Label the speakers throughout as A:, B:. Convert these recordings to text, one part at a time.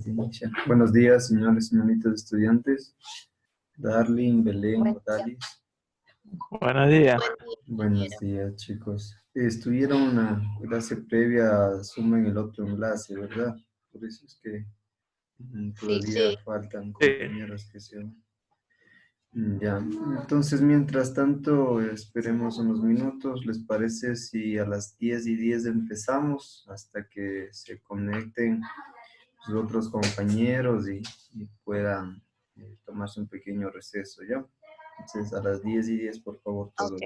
A: Inicia. Buenos días, señores, señoritas estudiantes. Darling, Belén,
B: Buen día.
A: Odalis.
C: Buenos días.
B: Buen día,
A: Buenos días, chicos. Estuvieron una clase previa a Zoom en el otro enlace, ¿verdad? Por eso es que
B: Sí,
A: todavía faltan
C: Sí.
A: compañeros que se van. Ya, entonces mientras tanto esperemos unos minutos. ¿Les parece si a las 10:10 empezamos hasta que se conecten los otros compañeros y puedan tomarse un pequeño receso, ¿ya? Entonces a las 10:10, por favor,
B: ok.
A: todos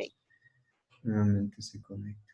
A: nuevamente se conecten.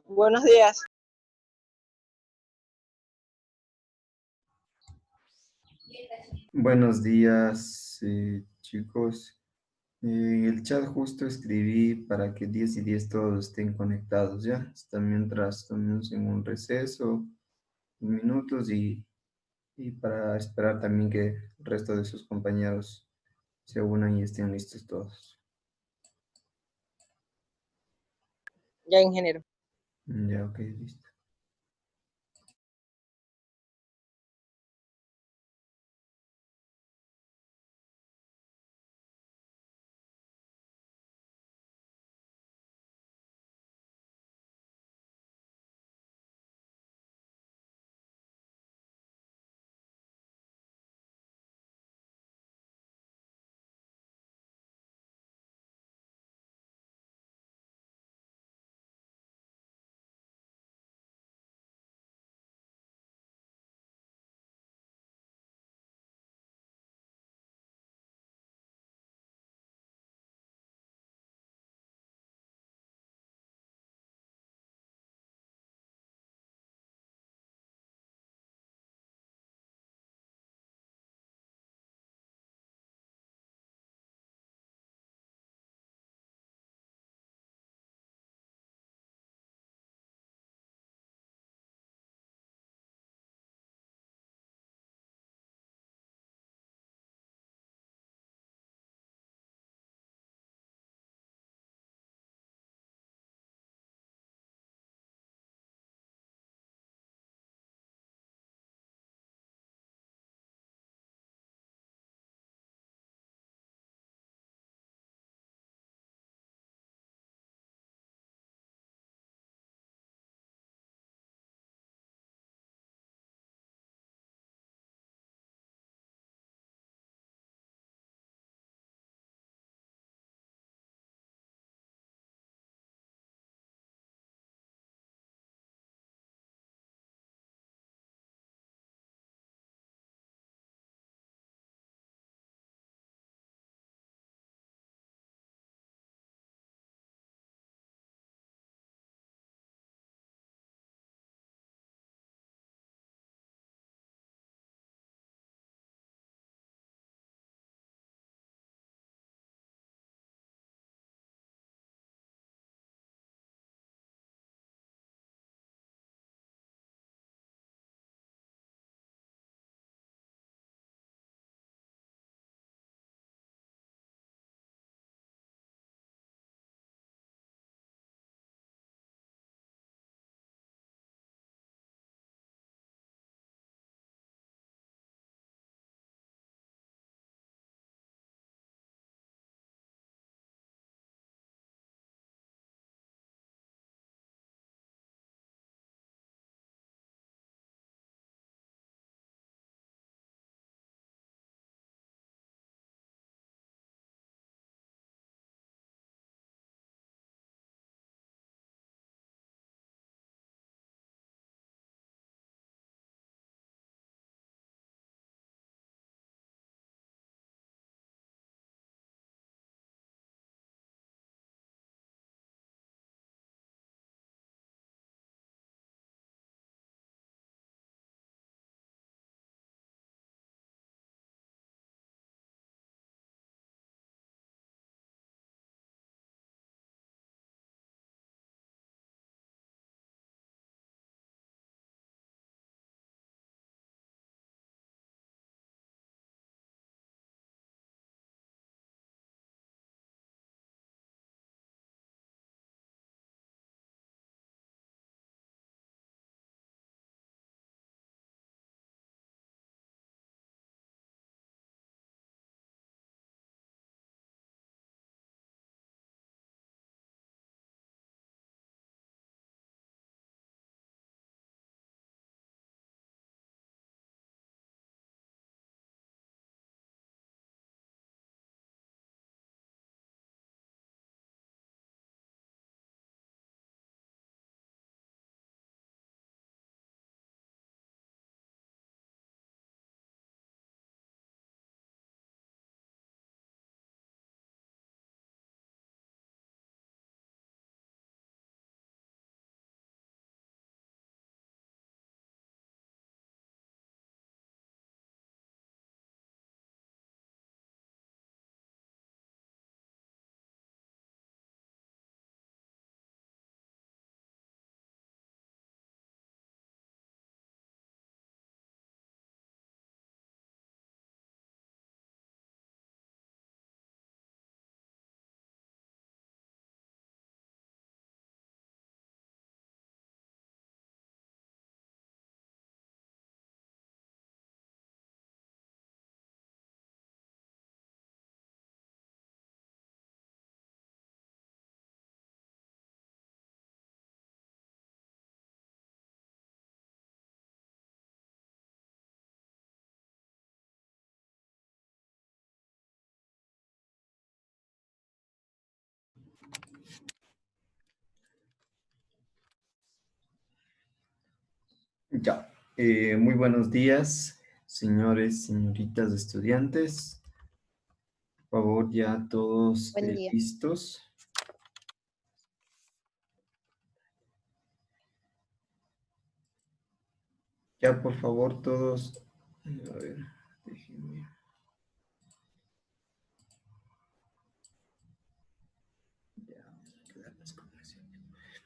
D: Buenos días.
A: Buenos días, chicos. En el chat justo escribí para que 10:10 todos estén conectados, ¿ya? Hasta mientras tomemos en un receso, minutos y para esperar también que el resto de sus compañeros se unan y estén listos todos.
D: Ya, ingeniero.
A: Ya, ok, listo. Ya. Muy buenos días, señores, señoritas estudiantes. Por favor, ya todos
B: Buen día.
A: listos. Ya, por favor, todos. A ver, déjenme.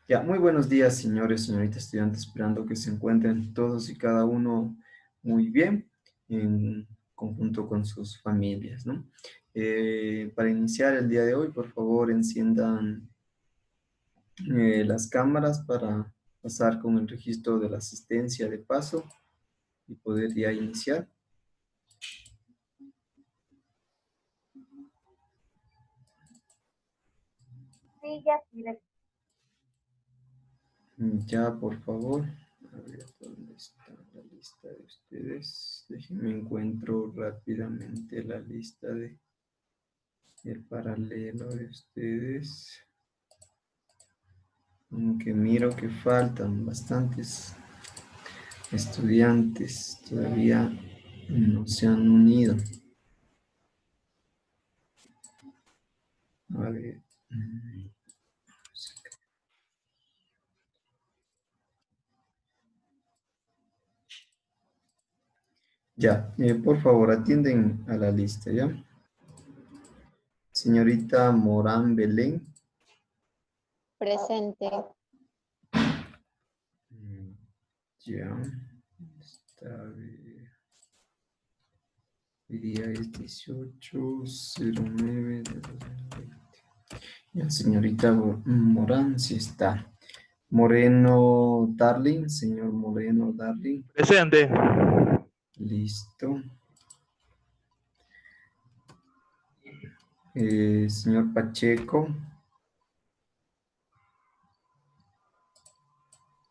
A: Ya, muy buenos días, señores, señoritas estudiantes, esperando que se encuentren todos y cada uno muy bien en conjunto con sus familias, ¿no? Para iniciar el día de hoy, por favor, enciendan las cámaras para pasar con el registro de la asistencia de paso y poder ya iniciar.
B: Sí, ya, mira.
A: Ya, por favor. A ver, ¿dónde está la lista de ustedes? Déjenme encuentro rápidamente la lista de el paralelo de ustedes. Aunque miro que faltan bastantes estudiantes, todavía no se han unido. A ver. Ya, por favor, atienden a la lista, ¿ya? Señorita Morán Belén.
B: Presente.
A: Ya. Está bien. Hoy día es 18/09 de 2020. Ya, señorita Morán, sí está. Moreno Darling, señor Moreno Darling.
C: Presente.
A: Listo. Señor Pacheco.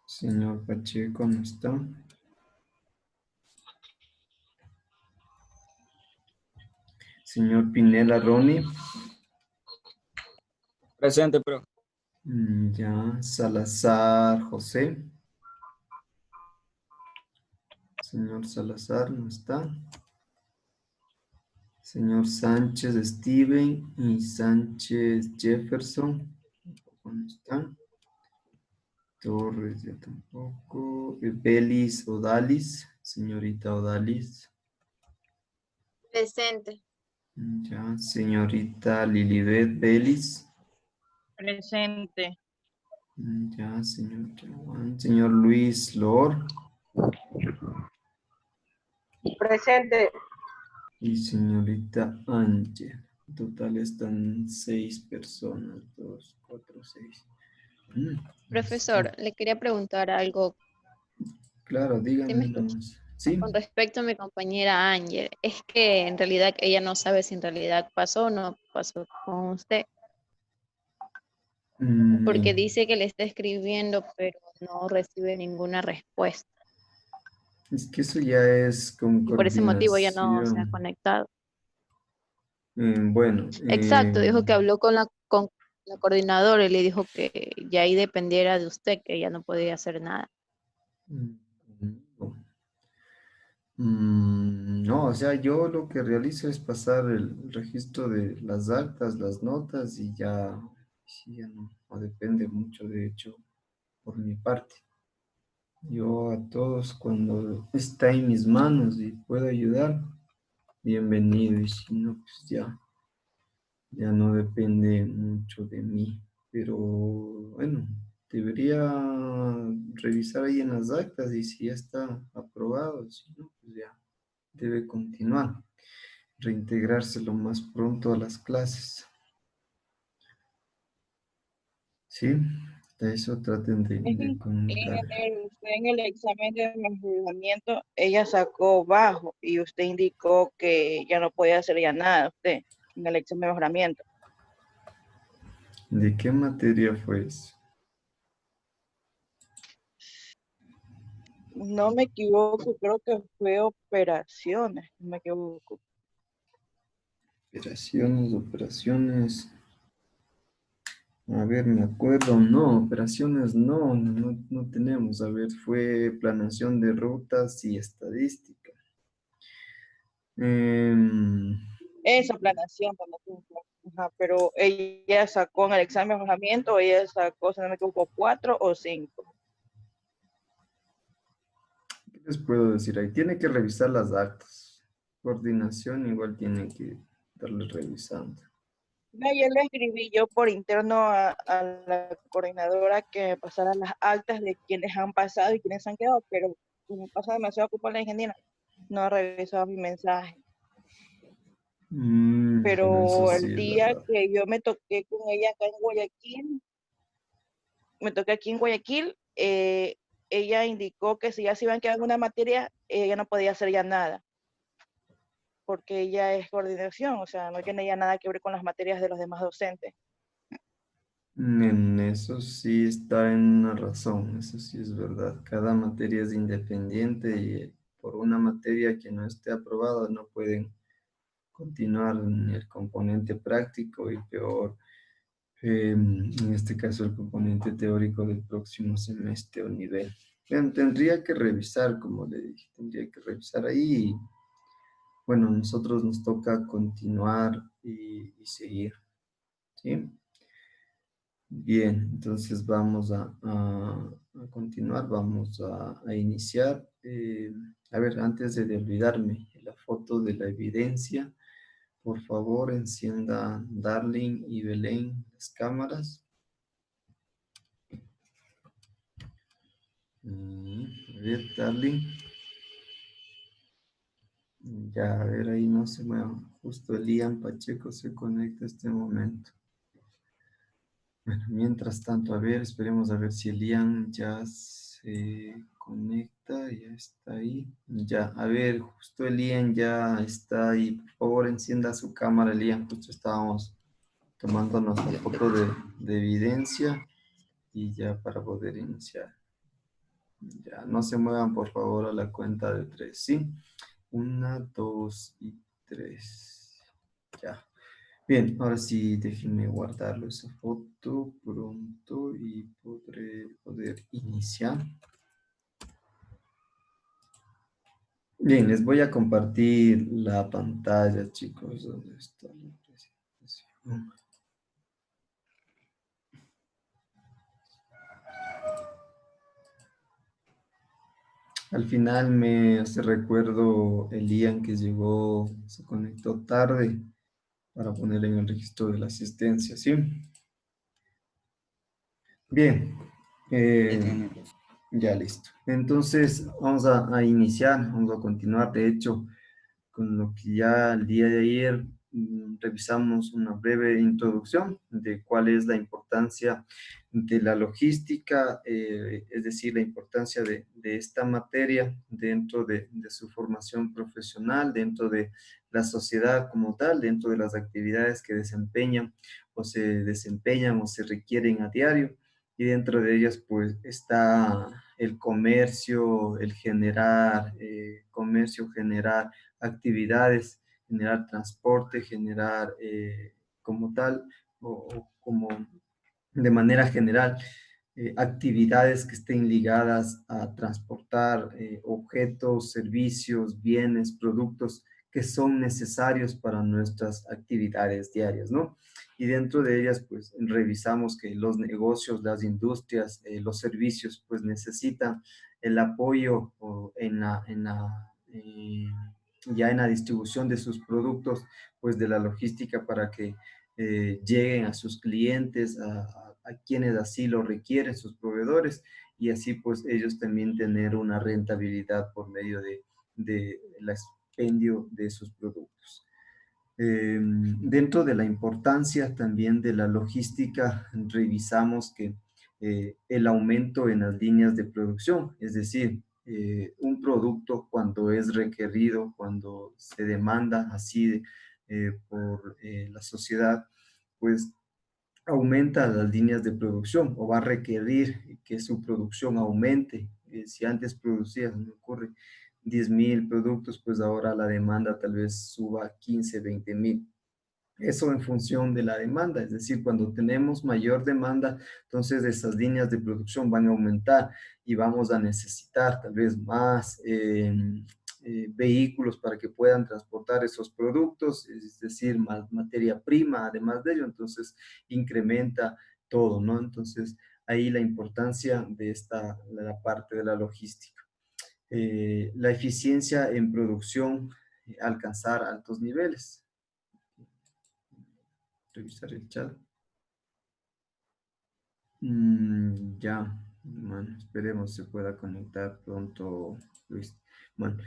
A: Señor Pacheco no está. Señor Pinela Ronnie.
E: Presente, pero.
A: Ya. Salazar José. Señor Salazar no está. Señor Sánchez Steven y Sánchez Jefferson. Tampoco no están. Torres ya tampoco. Belis Odalis. Señorita Odalis.
B: Presente.
A: Ya. Señorita Lilibet Belis.
D: Presente.
A: Ya, señor Juan. Señor Luis Lor.
D: Presente.
A: Y señorita Ángel. En total están 6 personas. 2, 4, 6.
B: Profesor, le quería preguntar algo.
A: Claro,
B: ¿Sí me
A: díganme
B: escucha?
A: nomás. Sí.
B: Con respecto a mi compañera Ángel, es que en realidad ella no sabe si en realidad pasó o no pasó con usted, porque
A: Bien.
B: dice que le está escribiendo, pero no recibe ninguna respuesta.
A: Es que eso ya es con
B: Y por ese motivo ella no se ha
A: coordinación.
B: conectado.
A: Bueno,
B: Exacto, dijo que habló con la coordinadora y le dijo que ya ahí dependiera de usted, que ella no podía hacer nada.
A: no. No, o sea, yo lo que realizo es pasar el registro de las actas, las notas y ya, sí, ya no depende mucho, de hecho, por mi parte. Yo a todos cuando está en mis manos y puedo ayudar, bienvenido, y si no, pues ya no depende mucho de mí. Pero bueno, debería revisar ahí en las actas y si ya está aprobado, si no, pues ya debe continuar, reintegrarse lo más pronto a las clases. ¿Sí? De eso traten de comunicar.
D: Usted en el examen de mejoramiento, ella sacó bajo y usted indicó que ya no podía hacer ya nada usted en el examen de mejoramiento.
A: ¿De qué materia fue eso?
D: No me equivoco, creo que fue operaciones, no me equivoco.
A: Operaciones. A ver, me acuerdo, no, operaciones no tenemos. A ver, fue planeación de rutas y estadística. Em,
D: Esa planeación. Ajá, pero ella sacó en el examen de mejoramiento, ella sacó, si no me equivoco, 4 o 5.
A: ¿Qué les puedo decir ahí? Tiene que revisar las actas. Coordinación igual tiene que darle revisando.
D: No, yo le escribí yo por interno a la coordinadora que me pasara las actas de quienes han pasado y quienes han quedado, pero como pasa demasiado ocupada la ingeniera, no ha revisado mi mensaje.
A: Bueno, eso
D: Pero
A: sí
D: el
A: es
D: día
A: verdad.
D: que yo me toqué con ella acá en Guayaquil, me toqué aquí en Guayaquil, ella indicó que si ya se iban a quedar en una materia, ella no podía hacer ya nada, porque ella es coordinación, o sea, no tiene ya nada que ver con las materias de los demás docentes.
A: En eso sí está en una razón, eso sí es verdad. Cada materia es independiente y por una materia que no esté aprobada no pueden continuar en el componente práctico y peor, en este caso el componente teórico del próximo semestre o nivel. Bien, tendría que revisar, como le dije, tendría que revisar ahí. Bueno, nosotros nos toca continuar y seguir, ¿sí? Bien, entonces vamos a continuar, vamos a iniciar. A ver, antes de olvidarme, la foto de la evidencia, por favor, encienda Darling y Belén las cámaras. A ver, Darling. Ya, a ver, ahí no se mueva. Justo Elian Pacheco se conecta este momento. Bueno, mientras tanto, a ver, esperemos a ver si Elian ya se conecta, ya está ahí. Ya, a ver, justo Elian ya está ahí. Por favor, encienda su cámara, Elian. Justo estábamos tomándonos la foto de evidencia y ya para poder iniciar. Ya, no se muevan, por favor, a la cuenta de 3, ¿sí? 1, 2 y 3. Ya. Bien, ahora sí, déjenme guardarlo esa foto pronto y poder iniciar. Bien, les voy a compartir la pantalla, chicos. ¿Dónde está la presentación? Al final me hace recuerdo Elian que llegó, se conectó tarde para poner en el registro de la asistencia, ¿sí? Bien, ya listo. Entonces vamos a iniciar, vamos a continuar. De hecho, con lo que ya el día de ayer revisamos una breve introducción de cuál es la importancia de la logística, es decir, la importancia de esta materia dentro de su formación profesional, dentro de la sociedad como tal, dentro de las actividades que desempeñan o se requieren a diario. Y dentro de ellas, pues, está el comercio, el generar comercio, generar actividades, generar transporte, generar como tal o como de manera general actividades que estén ligadas a transportar objetos, servicios, bienes, productos que son necesarios para nuestras actividades diarias, ¿no? Y dentro de ellas, pues, revisamos que los negocios, las industrias, los servicios, pues, necesitan el apoyo ya en la distribución de sus productos, pues, de la logística para que lleguen a sus clientes, a quienes así lo requieren, sus proveedores, y así pues ellos también tener una rentabilidad por medio de el expendio de sus productos. Dentro de la importancia también de la logística, revisamos que el aumento en las líneas de producción, es decir, un producto cuando es requerido, cuando se demanda así por la sociedad, pues aumenta las líneas de producción o va a requerir que su producción aumente. Si antes producía, se me ocurre, 10,000 productos, pues ahora la demanda tal vez suba a 15, 20,000. Eso en función de la demanda, es decir, cuando tenemos mayor demanda, entonces esas líneas de producción van a aumentar y vamos a necesitar tal vez más vehículos para que puedan transportar esos productos, es decir, más materia prima, además de ello, entonces incrementa todo, ¿no? Entonces, ahí la importancia de la parte de la logística. La eficiencia en producción, alcanzar altos niveles. Revisar el chat. Ya, bueno, esperemos se pueda conectar pronto, Luis. Bueno,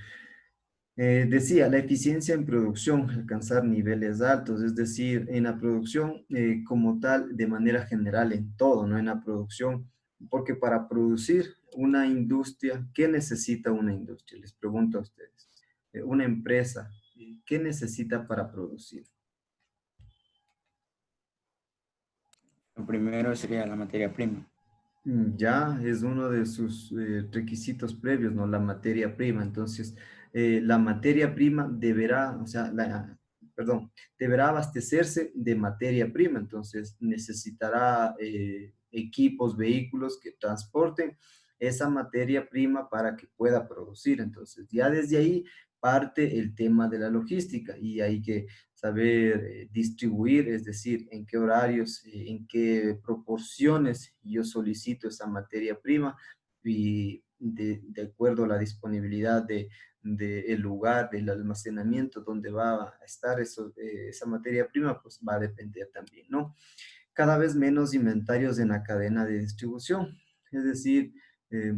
A: decía, la eficiencia en producción, alcanzar niveles altos, es decir, en la producción como tal, de manera general en todo, ¿no? En la producción, porque para producir una industria, ¿qué necesita una industria? Les pregunto a ustedes. Una empresa, ¿qué necesita para producir?
E: Lo primero sería la materia prima.
A: Ya es uno de sus requisitos previos, ¿no? La materia prima. Entonces, la materia prima deberá, o sea, perdón, deberá abastecerse de materia prima. Entonces, necesitará equipos, vehículos que transporten esa materia prima para que pueda producir. Entonces, ya desde ahí parte el tema de la logística y hay que saber distribuir, es decir, en qué horarios, en qué proporciones yo solicito esa materia prima y de acuerdo a la disponibilidad el lugar, del almacenamiento donde va a estar esa materia prima, pues va a depender también, ¿no? Cada vez menos inventarios en la cadena de distribución, es decir, eh,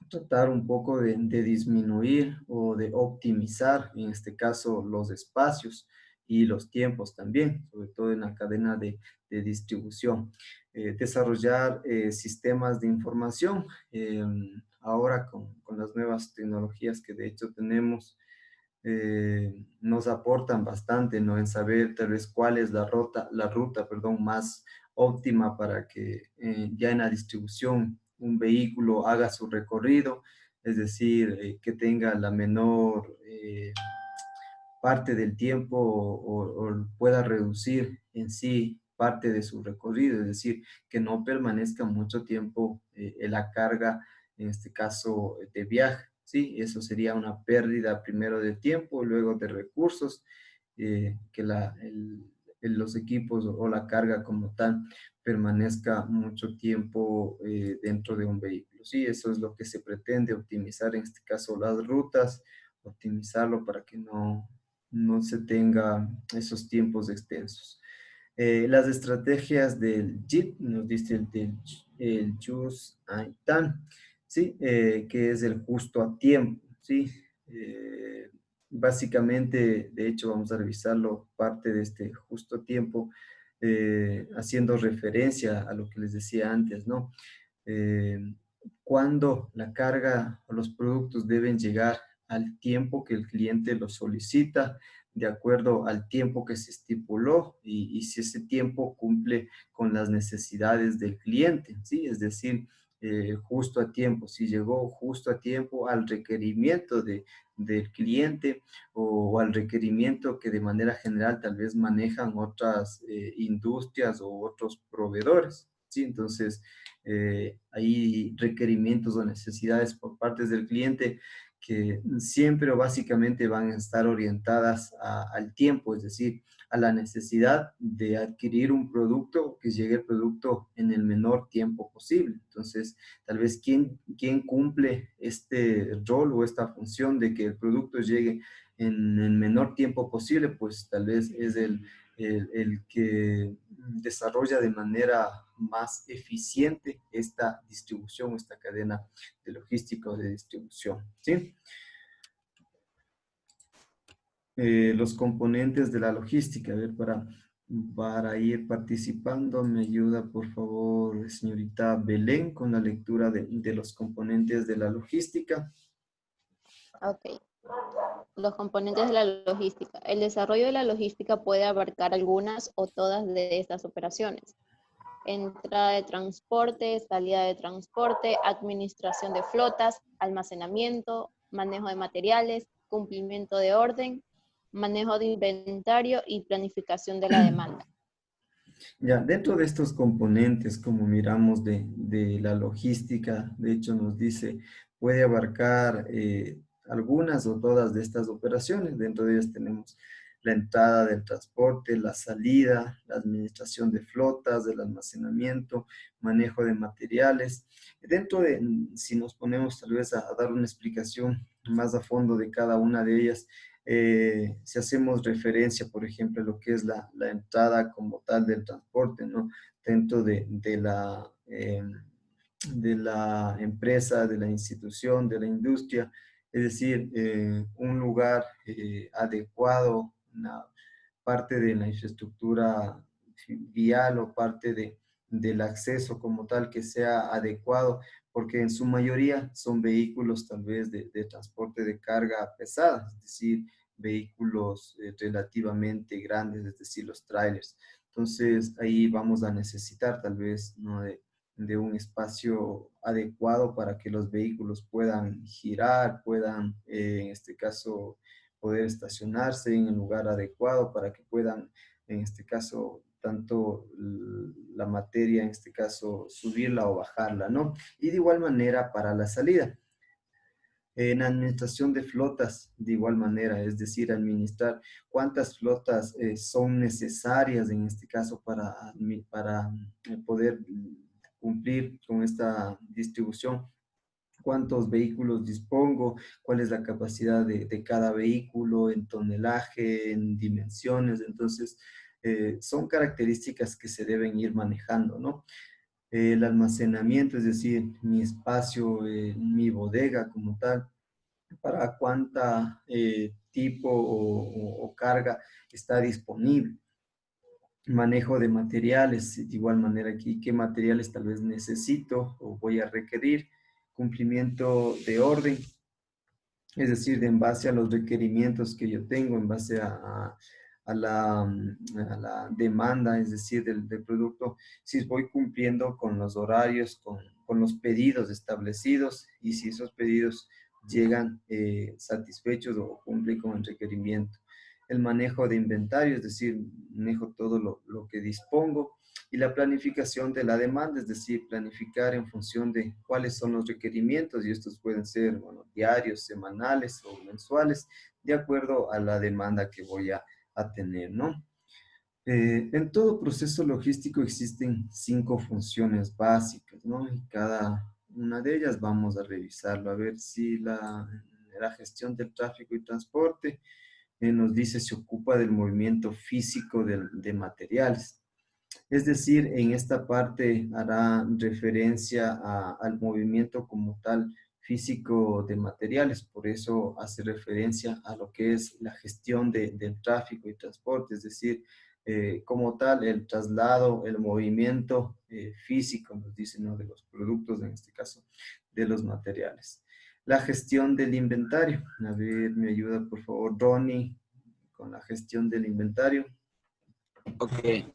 A: tratar un poco de disminuir o de optimizar, en este caso, los espacios y los tiempos también, sobre todo en la cadena de distribución. Desarrollar sistemas de información. Ahora con las nuevas tecnologías que de hecho tenemos, nos aportan bastante, ¿no? En saber tal vez cuál es la ruta, perdón, más óptima para que ya en la distribución un vehículo haga su recorrido, es decir, que tenga la menor parte del tiempo o pueda reducir en sí parte de su recorrido, es decir, que no permanezca mucho tiempo en la carga, en este caso de viaje, ¿sí? Eso sería una pérdida primero de tiempo, luego de recursos, que los equipos o la carga como tal permanezca mucho tiempo dentro de un vehículo. Sí, eso es lo que se pretende optimizar, en este caso las rutas, optimizarlo para que no se tenga esos tiempos extensos. Las estrategias del JIT, nos dice el Just in Time, ¿sí? Que es el justo a tiempo, ¿sí? Básicamente, de hecho, vamos a revisarlo, parte de este justo a tiempo, haciendo referencia a lo que les decía antes, ¿no? Cuando la carga o los productos deben llegar al tiempo que el cliente lo solicita, de acuerdo al tiempo que se estipuló y si ese tiempo cumple con las necesidades del cliente, ¿sí? Es decir, justo a tiempo, si llegó justo a tiempo al requerimiento del cliente o al requerimiento que de manera general tal vez manejan otras industrias o otros proveedores, ¿sí? Entonces, hay requerimientos o necesidades por parte del cliente que siempre o básicamente van a estar orientadas al tiempo, es decir, a la necesidad de adquirir un producto, que llegue el producto en el menor tiempo posible. Entonces, tal vez quien cumple este rol o esta función de que el producto llegue en el menor tiempo posible, pues tal vez es el que desarrolla de manera más eficiente esta distribución, esta cadena de logística o de distribución, ¿sí? Los componentes de la logística, a ver, para ir participando, me ayuda por favor, señorita Belén, con la lectura de los componentes de la logística.
B: Ok. Los componentes de la logística. El desarrollo de la logística puede abarcar algunas o todas de estas operaciones. Entrada de transporte, salida de transporte, administración de flotas, almacenamiento, manejo de materiales, cumplimiento de orden, manejo de inventario y planificación de la demanda.
A: Ya, dentro de estos componentes, como miramos de la logística, de hecho nos dice, puede abarcar algunas o todas de estas operaciones. Dentro de ellas tenemos la entrada del transporte, la salida, la administración de flotas, del almacenamiento, manejo de materiales. Dentro de, si nos ponemos tal vez a dar una explicación más a fondo de cada una de ellas, si hacemos referencia, por ejemplo, a lo que es la entrada como tal del transporte, ¿no? Dentro de la empresa, de la institución, de la industria, es decir, un lugar adecuado, una parte de la infraestructura vial o parte del acceso como tal que sea adecuado, porque en su mayoría son vehículos tal vez de transporte de carga pesada, es decir, vehículos relativamente grandes, es decir, los trailers. Entonces ahí vamos a necesitar tal vez, ¿no? de un espacio adecuado para que los vehículos puedan girar, puedan, en este caso, poder estacionarse en el lugar adecuado para que puedan, en este caso, tanto la materia, en este caso, subirla o bajarla, ¿no? Y de igual manera para la salida. En administración de flotas, de igual manera, es decir, administrar cuántas flotas son necesarias en este caso para poder cumplir con esta distribución, cuántos vehículos dispongo, cuál es la capacidad de cada vehículo en tonelaje, en dimensiones. Entonces, son características que se deben ir manejando, ¿no? El almacenamiento, es decir, mi espacio, mi bodega como tal, para cuánta tipo o carga está disponible. Manejo de materiales, de igual manera aquí, qué materiales tal vez necesito o voy a requerir. Cumplimiento de orden, es decir, de en base a los requerimientos que yo tengo, en base a la demanda, es decir, del producto, si voy cumpliendo con los horarios, con los pedidos establecidos y si esos pedidos llegan satisfechos o cumplen con el requerimiento. El manejo de inventario, es decir, manejo todo lo que dispongo, y la planificación de la demanda, es decir, planificar en función de cuáles son los requerimientos, y estos pueden ser, bueno, diarios, semanales o mensuales, de acuerdo a la demanda que voy a tener, ¿no? En todo proceso logístico existen 5 funciones básicas, ¿no? Y cada una de ellas vamos a revisarlo, a ver si la gestión del tráfico y transporte nos dice se ocupa del movimiento físico de materiales. Es decir, en esta parte hará referencia al movimiento como tal físico de materiales, por eso hace referencia a lo que es la gestión del tráfico y transporte, es decir, como tal el traslado, el movimiento físico, nos dicen, ¿no? De los productos, en este caso, de los materiales. La gestión del inventario. A ver, me ayuda por favor Ronnie con la gestión del inventario.
E: Ok.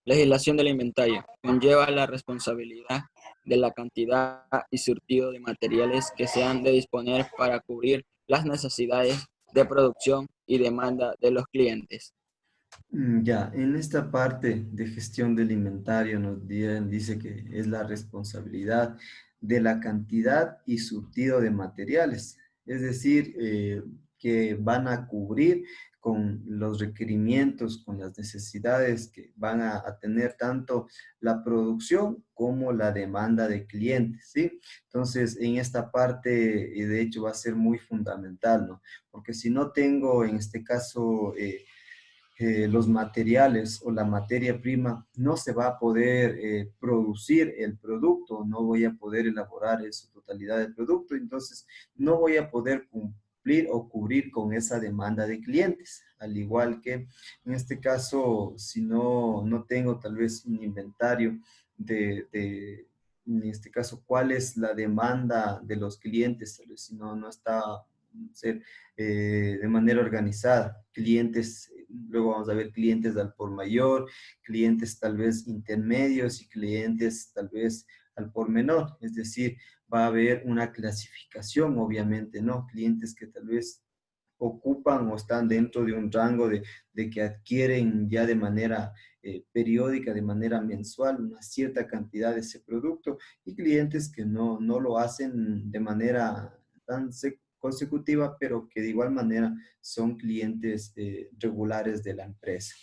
E: Legislación del inventario. Conlleva la responsabilidad de la cantidad y surtido de materiales que se han de disponer para cubrir las necesidades de producción y demanda de los clientes.
A: Ya, en esta parte de gestión del inventario dice que es la responsabilidad de la cantidad y surtido de materiales, es decir, que van a cubrir con los requerimientos, con las necesidades que van a tener tanto la producción como la demanda de clientes, ¿sí? Entonces, en esta parte, de hecho, va a ser muy fundamental, ¿no? Porque si no tengo, en este caso, los materiales o la materia prima, no se va a poder producir el producto, no voy a poder elaborar en su totalidad el producto, entonces no voy a poder cumplir o cubrir con esa demanda de clientes. Al igual que en este caso, si no tengo tal vez un inventario en este caso, cuál es la demanda de los clientes, tal vez si no está ser de manera organizada. Clientes, luego vamos a ver clientes al por mayor, clientes tal vez intermedios y clientes tal vez al por menor. Es decir, va a haber una clasificación, obviamente, ¿no? Clientes que tal vez ocupan o están dentro de un rango de que adquieren ya de manera periódica, de manera mensual, una cierta cantidad de ese producto, y clientes que no lo hacen de manera tan consecutiva, pero que de igual manera son clientes regulares de la empresa.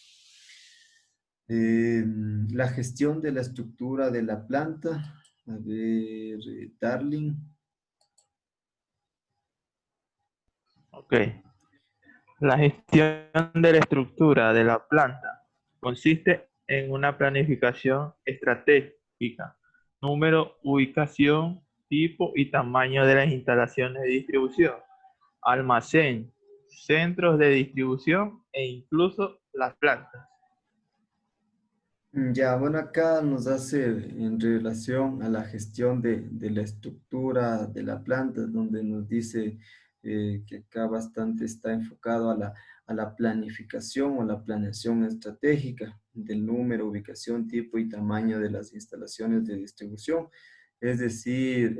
A: La gestión de la estructura de la planta. A ver, Darling.
C: Ok. La gestión de la estructura de la planta consiste en una planificación estratégica, número, ubicación, tipo y tamaño de las instalaciones de distribución, almacén, centros de distribución e incluso las plantas.
A: Ya, bueno, acá nos hace en relación a la gestión de la estructura de la planta, donde nos dice que acá bastante está enfocado a la planificación o la planeación estratégica del número, ubicación, tipo y tamaño de las instalaciones de distribución. Es decir,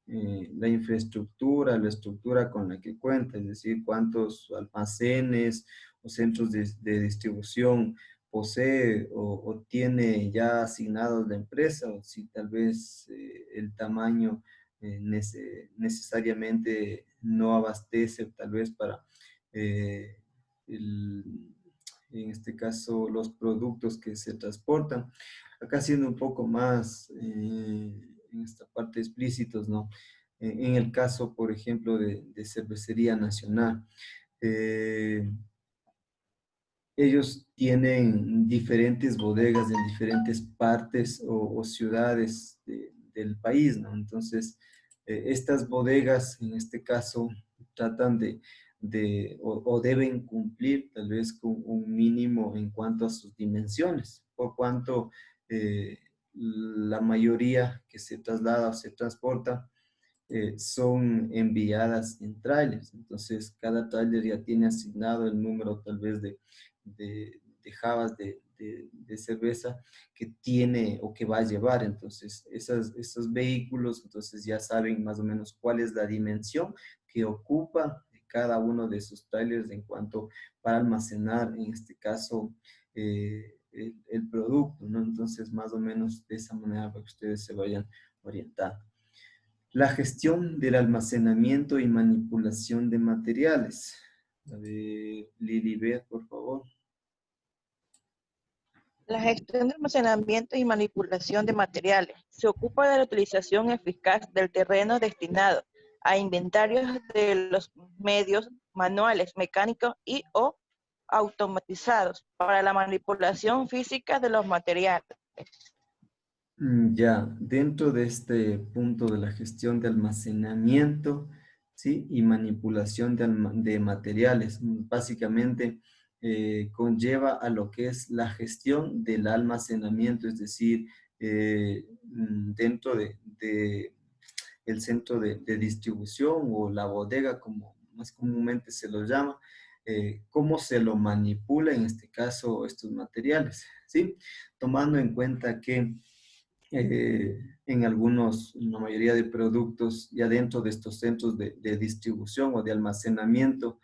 A: la infraestructura, la estructura con la que cuenta, es decir, cuántos almacenes o centros de distribución posee o tiene ya asignados la empresa, o si tal vez el tamaño necesariamente no abastece tal vez para, eh, en este caso, los productos que se transportan. Acá siendo un poco más en esta parte explícitos, ¿no? En el caso, por ejemplo, de Cervecería Nacional. Eh, Ellos tienen diferentes bodegas en diferentes partes o ciudades del país, ¿no? Entonces, estas bodegas, en este caso, tratan o deben cumplir tal vez con un mínimo en cuanto a sus dimensiones, por cuanto la mayoría que se traslada o se transporta son enviadas en trailers. Entonces, cada trailer ya tiene asignado el número tal vez de jabas de cerveza que tiene o que va a llevar. Entonces, esos vehículos, entonces ya saben más o menos cuál es la dimensión que ocupa cada uno de esos trailers en cuanto para almacenar, en este caso, el producto, ¿no? Entonces, más o menos de esa manera para que ustedes se vayan orientando. La gestión del almacenamiento y manipulación de materiales. A ver, Lilibet, por favor.
D: La gestión de almacenamiento y manipulación de materiales se ocupa de la utilización eficaz del terreno destinado a inventarios de los medios manuales, mecánicos y o automatizados para la manipulación física de los materiales.
A: Ya, dentro de este punto de la gestión de almacenamiento, ¿sí? Y manipulación de materiales, básicamente conlleva a lo que es la gestión del almacenamiento, es decir, dentro de el centro de distribución o la bodega, como más comúnmente se lo llama, cómo se lo manipula en este caso estos materiales, ¿sí? Tomando en cuenta que en la mayoría de productos, ya dentro de estos centros de distribución o de almacenamiento,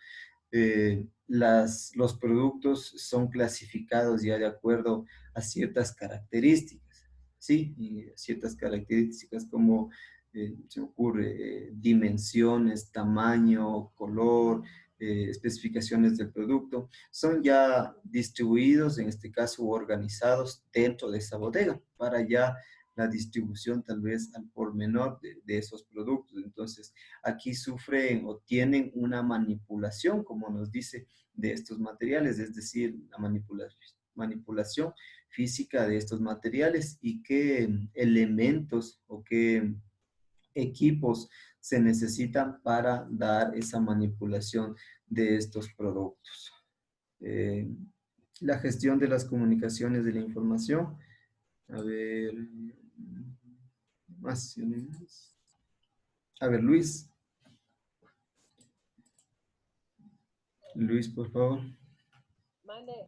A: los productos son clasificados ya de acuerdo a ciertas características, ¿sí? Y ciertas características como se ocurre dimensiones, tamaño, color, especificaciones del producto, son ya distribuidos, en este caso organizados dentro de esa bodega para ya la distribución tal vez al por menor de esos productos. Entonces, aquí sufren o tienen una manipulación, como nos dice, de estos materiales, es decir, la manipulación física de estos materiales y qué elementos o qué equipos se necesitan para dar esa manipulación de estos productos. Eh, la gestión de las comunicaciones de la información. A ver, más. A ver, Luis. Luis, por favor.
F: Mande.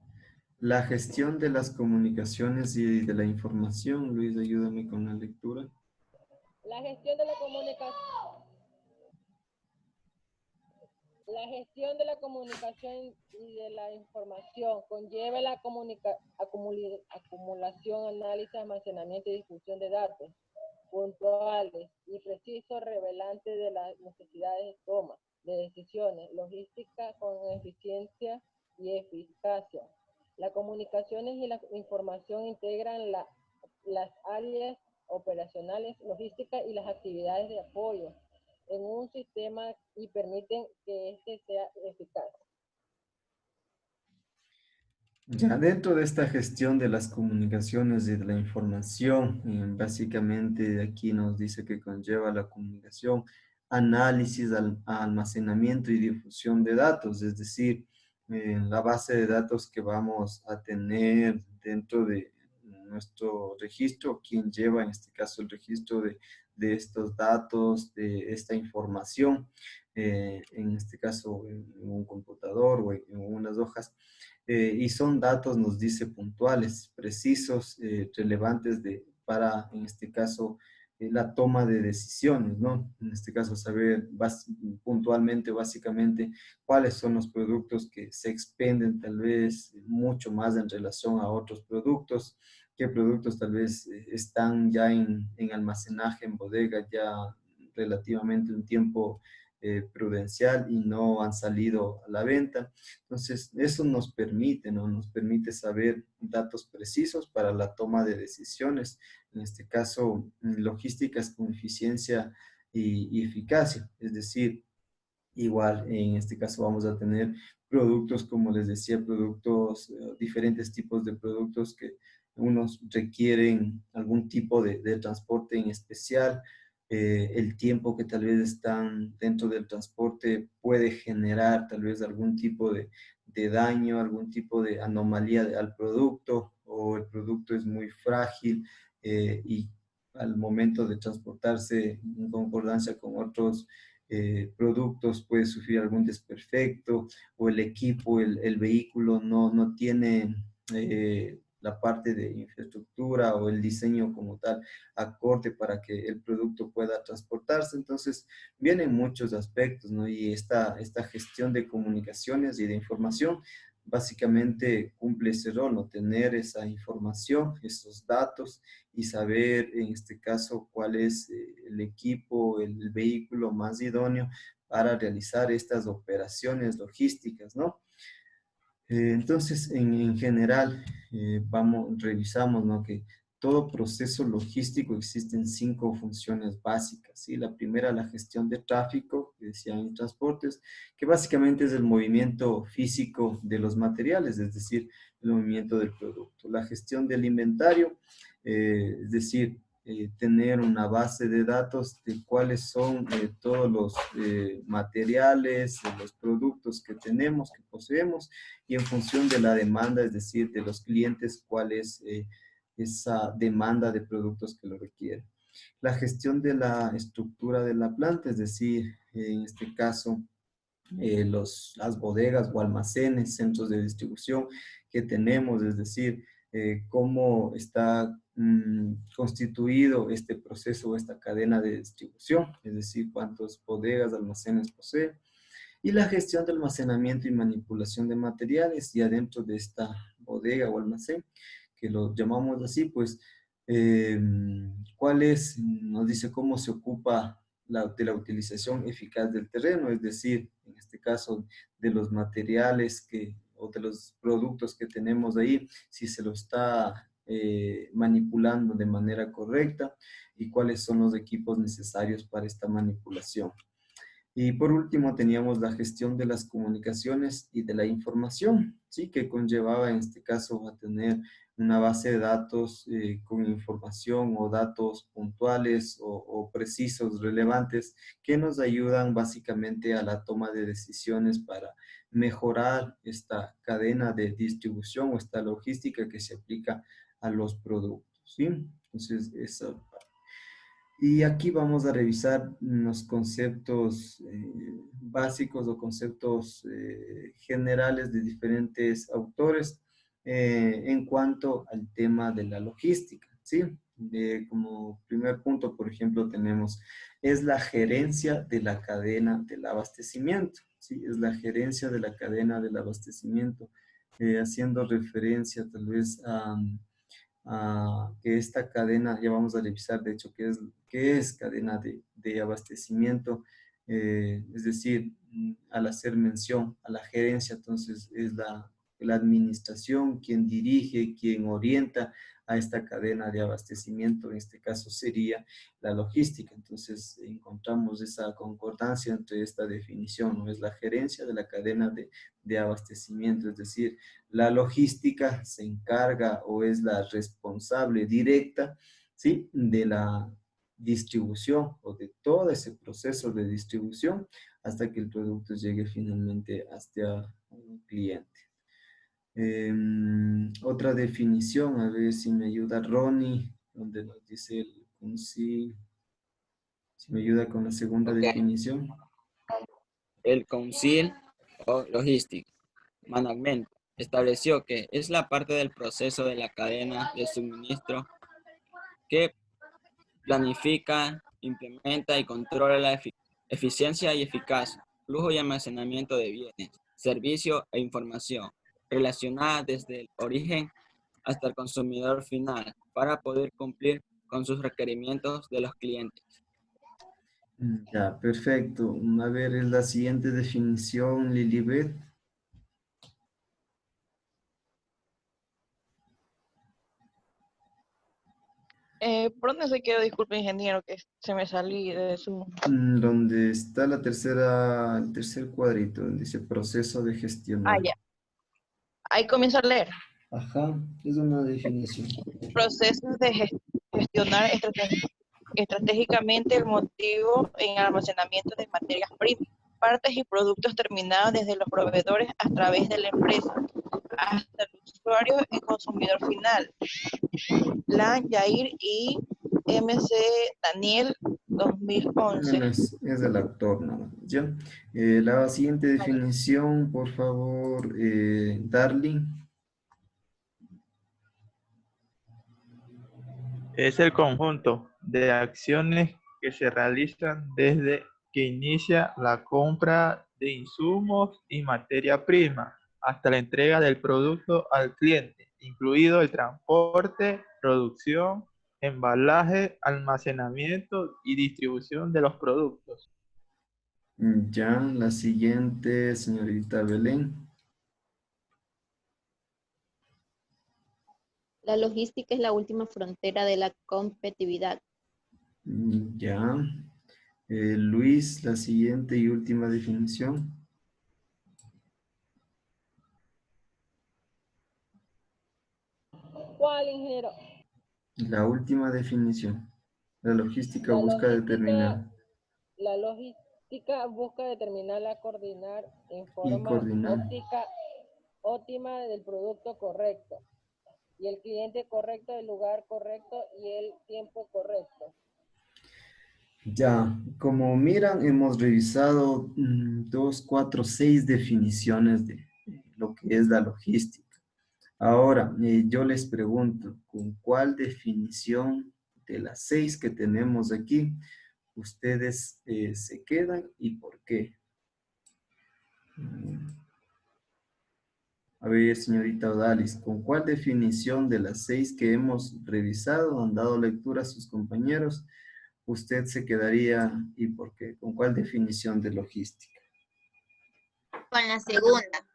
A: La gestión de las comunicaciones y de la información. Luis, ayúdame con la lectura.
F: La gestión de la comunicación. La La gestión de la comunicación y de la información conlleva la acumulación, análisis, almacenamiento y difusión de datos puntuales y precisos revelantes de las necesidades de toma de decisiones, logística con eficiencia y eficacia. Las comunicaciones y la información integran las áreas operacionales, logísticas y las actividades de apoyo en un sistema y permiten que éste sea eficaz.
A: Ya dentro de esta gestión de las comunicaciones y de la información, básicamente aquí nos dice que conlleva la comunicación, análisis, almacenamiento y difusión de datos, es decir, la base de datos que vamos a tener dentro de nuestro registro, quien lleva en este caso el registro de estos datos, de esta información, en este caso en un computador o en unas hojas. Y son datos, nos dice, puntuales, precisos, relevantes para, en este caso, la toma de decisiones, ¿no? En este caso, saber puntualmente, básicamente, cuáles son los productos que se expenden tal vez mucho más en relación a otros productos, qué productos tal vez están ya en almacenaje, en bodega, ya relativamente un tiempo prudencial y no han salido a la venta. Entonces, eso nos permite, ¿no? Nos permite saber datos precisos para la toma de decisiones, en este caso, logísticas con eficiencia y eficacia. Es decir, igual, en este caso vamos a tener productos, como les decía, productos, diferentes tipos de productos que unos requieren algún tipo de transporte en especial. El tiempo que tal vez están dentro del transporte puede generar tal vez algún tipo de daño, algún tipo de anomalía al producto, o el producto es muy frágil y al momento de transportarse en concordancia con otros productos puede sufrir algún desperfecto, o el equipo, el vehículo no tiene la parte de infraestructura o el diseño como tal acorde para que el producto pueda transportarse. Entonces, vienen muchos aspectos, ¿no? Y esta gestión de comunicaciones y de información básicamente cumple ese rol, ¿no? Tener esa información, esos datos, y saber en este caso cuál es el equipo, el vehículo más idóneo para realizar estas operaciones logísticas, ¿no? Entonces, en general, revisamos, ¿no? Que todo proceso logístico existen 5 funciones básicas, ¿sí? La primera, la gestión de tráfico, que decían en transportes, que básicamente es el movimiento físico de los materiales, es decir, el movimiento del producto. La gestión del inventario, es decir, tener una base de datos de cuáles son todos los materiales, los productos que tenemos, que poseemos, y en función de la demanda, es decir, de los clientes, cuál es esa demanda de productos que lo requieren. La gestión de la estructura de la planta, es decir, en este caso, las bodegas o almacenes, centros de distribución que tenemos, es decir, cómo está constituido este proceso o esta cadena de distribución, es decir, cuántas bodegas, almacenes posee, y la gestión de almacenamiento y manipulación de materiales, y adentro de esta bodega o almacén, que lo llamamos así, pues, ¿cuál es? Nos dice cómo se ocupa de la utilización eficaz del terreno, es decir, en este caso, de los materiales o de los productos que tenemos ahí, si se lo está manipulando de manera correcta, y cuáles son los equipos necesarios para esta manipulación. Y por último teníamos la gestión de las comunicaciones y de la información, ¿sí? Que conllevaba en este caso a tener una base de datos con información o datos puntuales o precisos, relevantes, que nos ayudan básicamente a la toma de decisiones para mejorar esta cadena de distribución o esta logística que se aplica a los productos, ¿sí? Entonces, eso. Y aquí vamos a revisar unos conceptos básicos o conceptos generales de diferentes autores en cuanto al tema de la logística, ¿sí? como primer punto, por ejemplo, tenemos, es la gerencia de la cadena del abastecimiento, ¿sí? Es la gerencia de la cadena del abastecimiento, haciendo referencia tal vez a que esta cadena, ya vamos a revisar de hecho qué es cadena de abastecimiento, es decir, al hacer mención a la gerencia, entonces es la administración quien dirige, quien orienta a esta cadena de abastecimiento, en este caso sería la logística. Entonces encontramos esa concordancia entre esta definición, ¿no? Es la gerencia de la cadena de abastecimiento, es decir, la logística se encarga o es la responsable directa, ¿sí? De la distribución o de todo ese proceso de distribución hasta que el producto llegue finalmente hasta un cliente. Otra definición, a ver si me ayuda Ronnie, donde nos dice si me ayuda con la segunda
E: Ok.
A: definición.
E: El Council of Logistics Management estableció que es la parte del proceso de la cadena de suministro que planifica, implementa y controla la eficiencia y eficaz flujo y almacenamiento de bienes, servicios e información relacionada desde el origen hasta el consumidor final para poder cumplir con sus requerimientos de los clientes.
A: Ya, perfecto. A ver, es la siguiente definición, Lilibet.
D: ¿Por dónde se quedó? Disculpe, ingeniero, que se me salí de su...
A: Donde está el tercer cuadrito, donde dice proceso de
D: Ah,
A: gestionar.
D: ya. Ahí comienzo a leer.
A: Ajá, es una definición.
D: Procesos de gestionar estratégicamente el motivo en almacenamiento de materias primas, partes y productos terminados desde los proveedores a través de la empresa hasta el usuario y consumidor final. Lan Yair y MC Daniel 2011.
A: Es el actor, ¿no? ¿Ya? La siguiente definición, por favor, Darling.
C: Es el conjunto de acciones que se realizan desde que inicia la compra de insumos y materia prima hasta la entrega del producto al cliente, incluido el transporte, producción, embalaje, almacenamiento y distribución de los productos.
A: Ya, la siguiente, señorita Belén.
B: La logística es la última frontera de la competitividad.
A: Ya. Luis, la siguiente y última definición.
F: ¿Cuál, ingeniero?
A: La última definición. La logística busca determinar
F: La logística busca determinar, coordinar en
A: y
F: forma
A: coordinar.
F: óptima del producto correcto y el cliente correcto, el lugar correcto y el tiempo correcto.
A: Ya, como miran, hemos revisado 2, 4, 6 definiciones de lo que es la logística. Ahora, yo les pregunto, ¿con cuál definición de las 6 que tenemos aquí ustedes se quedan y por qué? A ver, señorita Odalis, ¿con cuál definición de las 6 que hemos revisado, han dado lectura a sus compañeros, usted se quedaría y por qué? ¿Con cuál definición de logística?
G: Con la segunda,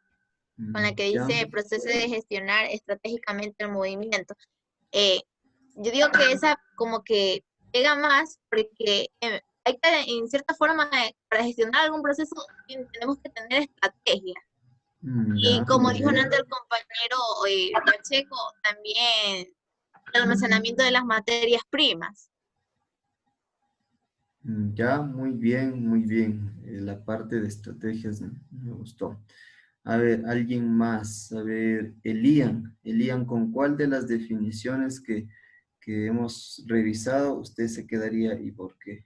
G: con la que
A: Ya.
G: dice proceso de gestionar estratégicamente el movimiento. Yo digo que esa como que pega más porque hay que, en cierta forma, para gestionar algún proceso tenemos que tener estrategia.
A: Ya,
G: Y como
A: muy
G: dijo
A: bien.
G: antes el compañero Pacheco, también el almacenamiento de las materias primas.
A: Ya, muy bien, muy bien. La parte de estrategias me gustó. A ver, alguien más. A ver, Elian, ¿con cuál de las definiciones que hemos revisado usted se quedaría y por qué?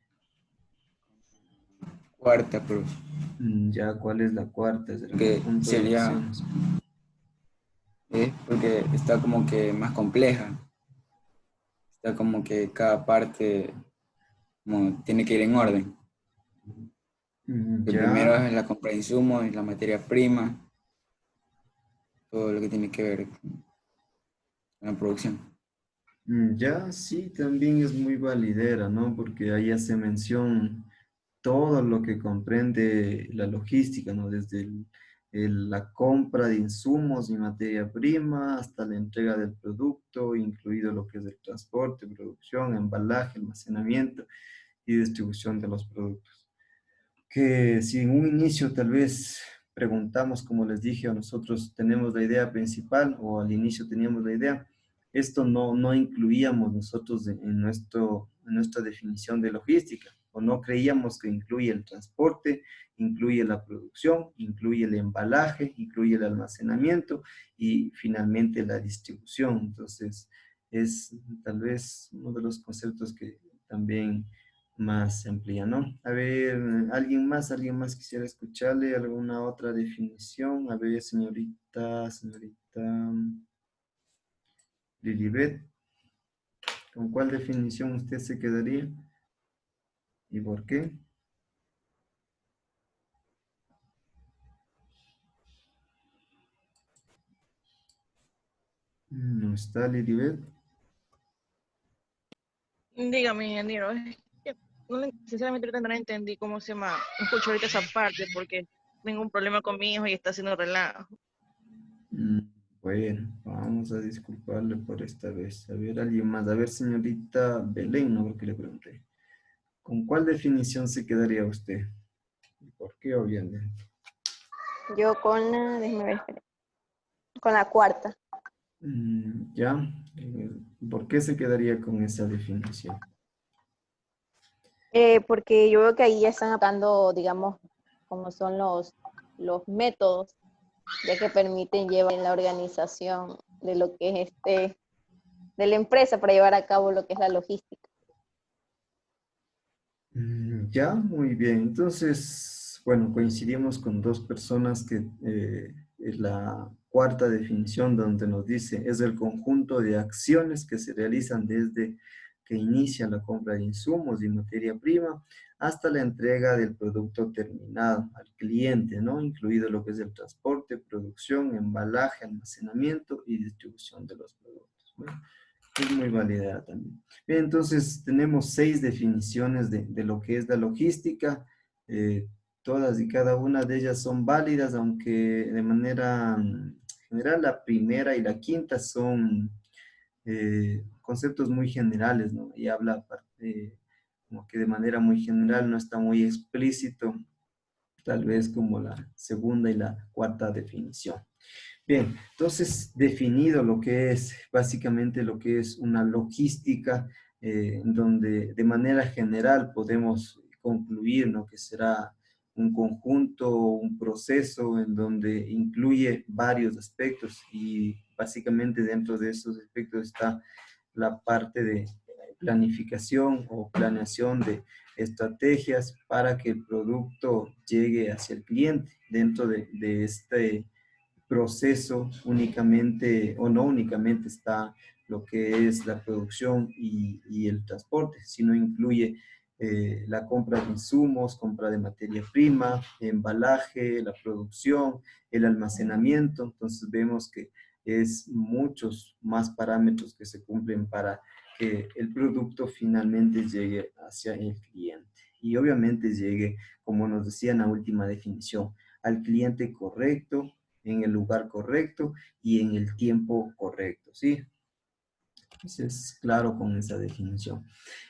E: Cuarta, profe.
A: Ya, ¿cuál es la cuarta? Es el
E: Que
A: conjunto de
E: sería-
A: acciones.
E: Porque está como que más compleja. sea, como que cada parte como tiene que ir en orden. El primero
A: Ya,
E: es la compra de insumos y la materia prima, todo lo que tiene que ver con la producción.
A: ya, sí, también es muy validera, ¿no? Porque ahí hace mención todo lo que comprende la logística, ¿no? Desde la compra de insumos y materia prima hasta la entrega del producto, incluido lo que es el transporte, producción, embalaje, almacenamiento y distribución de los productos. Que si en un inicio tal vez preguntamos, como les dije, o nosotros tenemos la idea principal o al inicio teníamos la idea, esto no incluíamos nosotros en nuestra definición de logística, o no creíamos que incluye el transporte, incluye la producción, incluye el embalaje, incluye el almacenamiento y finalmente la distribución. Entonces, es tal vez uno de los conceptos que también más amplia, ¿no? A ver, alguien más quisiera escucharle alguna otra definición. A ver, señorita Lilibet, ¿con cuál definición usted se quedaría? ¿Y por qué? No está Lilibet.
D: Dígame, ingeniero, es que sinceramente ahorita no entendí cómo se llama. No escucho ahorita esa parte porque tengo un problema con mi hijo y está haciendo relajo.
A: Mm, Bueno, vamos a disculparle por esta vez. A ver, alguien más. A ver, señorita Belén, no creo que le pregunté. ¿Con cuál definición se quedaría usted? ¿Y por qué, obviamente?
B: Yo con la, déjeme ver, espere, con la cuarta.
A: Ya, ¿por qué se quedaría con esa definición?
B: Porque yo veo que ahí ya están aplicando, digamos, como son los métodos ya que permiten llevar en la organización de lo que es de la empresa para llevar a cabo lo que es la logística.
A: Ya, muy bien. Entonces, bueno, coincidimos con dos personas que es la cuarta definición donde nos dice es el conjunto de acciones que se realizan desde que inicia la compra de insumos y materia prima hasta la entrega del producto terminado al cliente, ¿no? Incluido lo que es el transporte, producción, embalaje, almacenamiento y distribución de los productos. Bueno, es muy válida también. Bien, entonces tenemos 6 definiciones de lo que es la logística. Eh, Todas y cada una de ellas son válidas, aunque de manera general la primera y la quinta son conceptos muy generales, ¿no? Y habla como que de manera muy general, no está muy explícito, tal vez como la segunda y la cuarta definición. Bien, entonces definido lo que es básicamente lo que es una logística, en donde de manera general podemos concluir, ¿no? Que será un conjunto, un proceso en donde incluye varios aspectos y básicamente dentro de esos aspectos está la parte de planificación o planeación de estrategias para que el producto llegue hacia el cliente. Dentro de este proceso únicamente o no únicamente está lo que es la producción y el transporte, sino incluye la compra de insumos, compra de materia prima, embalaje, la producción, el almacenamiento. Entonces vemos que es muchos más parámetros que se cumplen para que el producto finalmente llegue hacia el cliente. Y obviamente llegue, como nos decía en la última definición, al cliente correcto, en el lugar correcto y en el tiempo correcto, ¿sí? Entonces, claro con esa definición.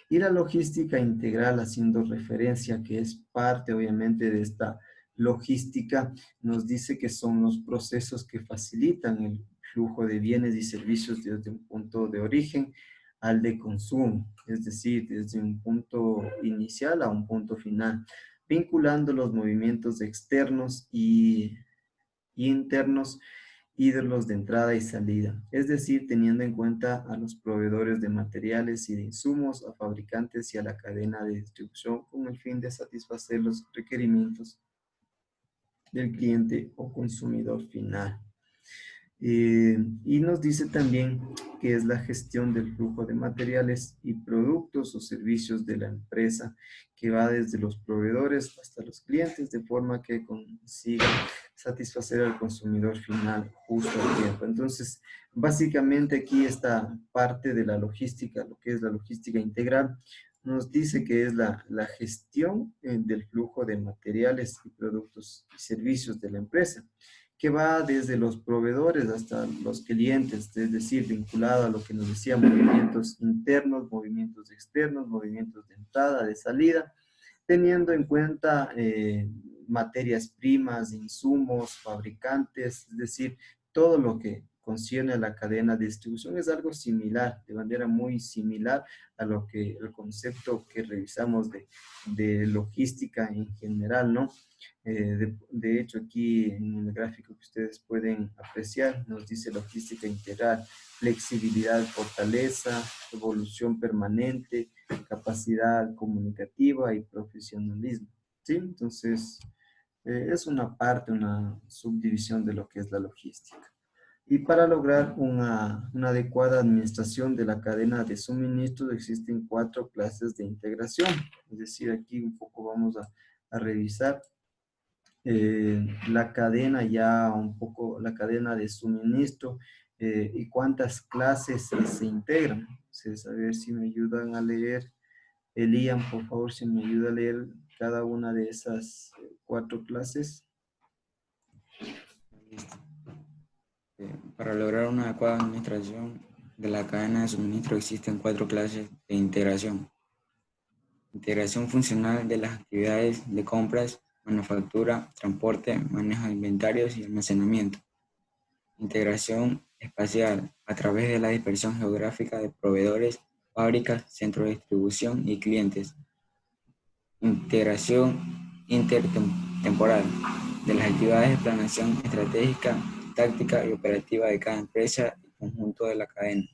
A: Y la logística integral, haciendo referencia que es parte, obviamente, de esta logística, nos dice que son los procesos que facilitan el flujo de bienes y servicios desde un punto de origen al de consumo, es decir, desde un punto inicial a un punto final, vinculando los movimientos externos y internos y de los de entrada y salida, es decir, teniendo en cuenta a los proveedores de materiales y de insumos, a fabricantes y a la cadena de distribución con el fin de satisfacer los requerimientos del cliente o consumidor final. Y nos dice también que es la gestión del flujo de materiales y productos o servicios de la empresa, que va desde los proveedores hasta los clientes, de forma que consiga satisfacer al consumidor final justo a tiempo. Entonces, básicamente aquí esta parte de la logística, lo que es la logística integral, nos dice que es la gestión del flujo de materiales y productos y servicios de la empresa, que va desde los proveedores hasta los clientes, es decir, vinculado a lo que nos decía, movimientos internos, movimientos externos, movimientos de entrada, de salida, teniendo en cuenta materias primas, insumos, fabricantes, es decir, todo lo que concierne a la cadena de distribución es algo similar, de manera muy similar a lo que el concepto que revisamos de logística en general, ¿no? De hecho, aquí en el gráfico que ustedes pueden apreciar, nos dice logística integral, flexibilidad, fortaleza, evolución permanente, capacidad comunicativa y profesionalismo. ¿Sí? Entonces, es una parte, una subdivisión de lo que es la logística. Y para lograr una adecuada administración de la cadena de suministro existen 4 clases de integración. Es decir, aquí un poco vamos a revisar la cadena ya un poco, la cadena de suministro y cuántas clases se integran. Entonces, a ver si me ayudan a leer. Elian, por favor, si me ayuda a leer cada una de esas 4 clases.
E: Para lograr una adecuada administración de la cadena de suministro existen 4 clases de integración. Integración funcional de las actividades de compras, manufactura, transporte, manejo de inventarios y almacenamiento. Integración espacial a través de la dispersión geográfica de proveedores, fábricas, centros de distribución y clientes. Integración intertemporal de las actividades de planeación estratégica, táctica y operativa de cada empresa y conjunto de la cadena.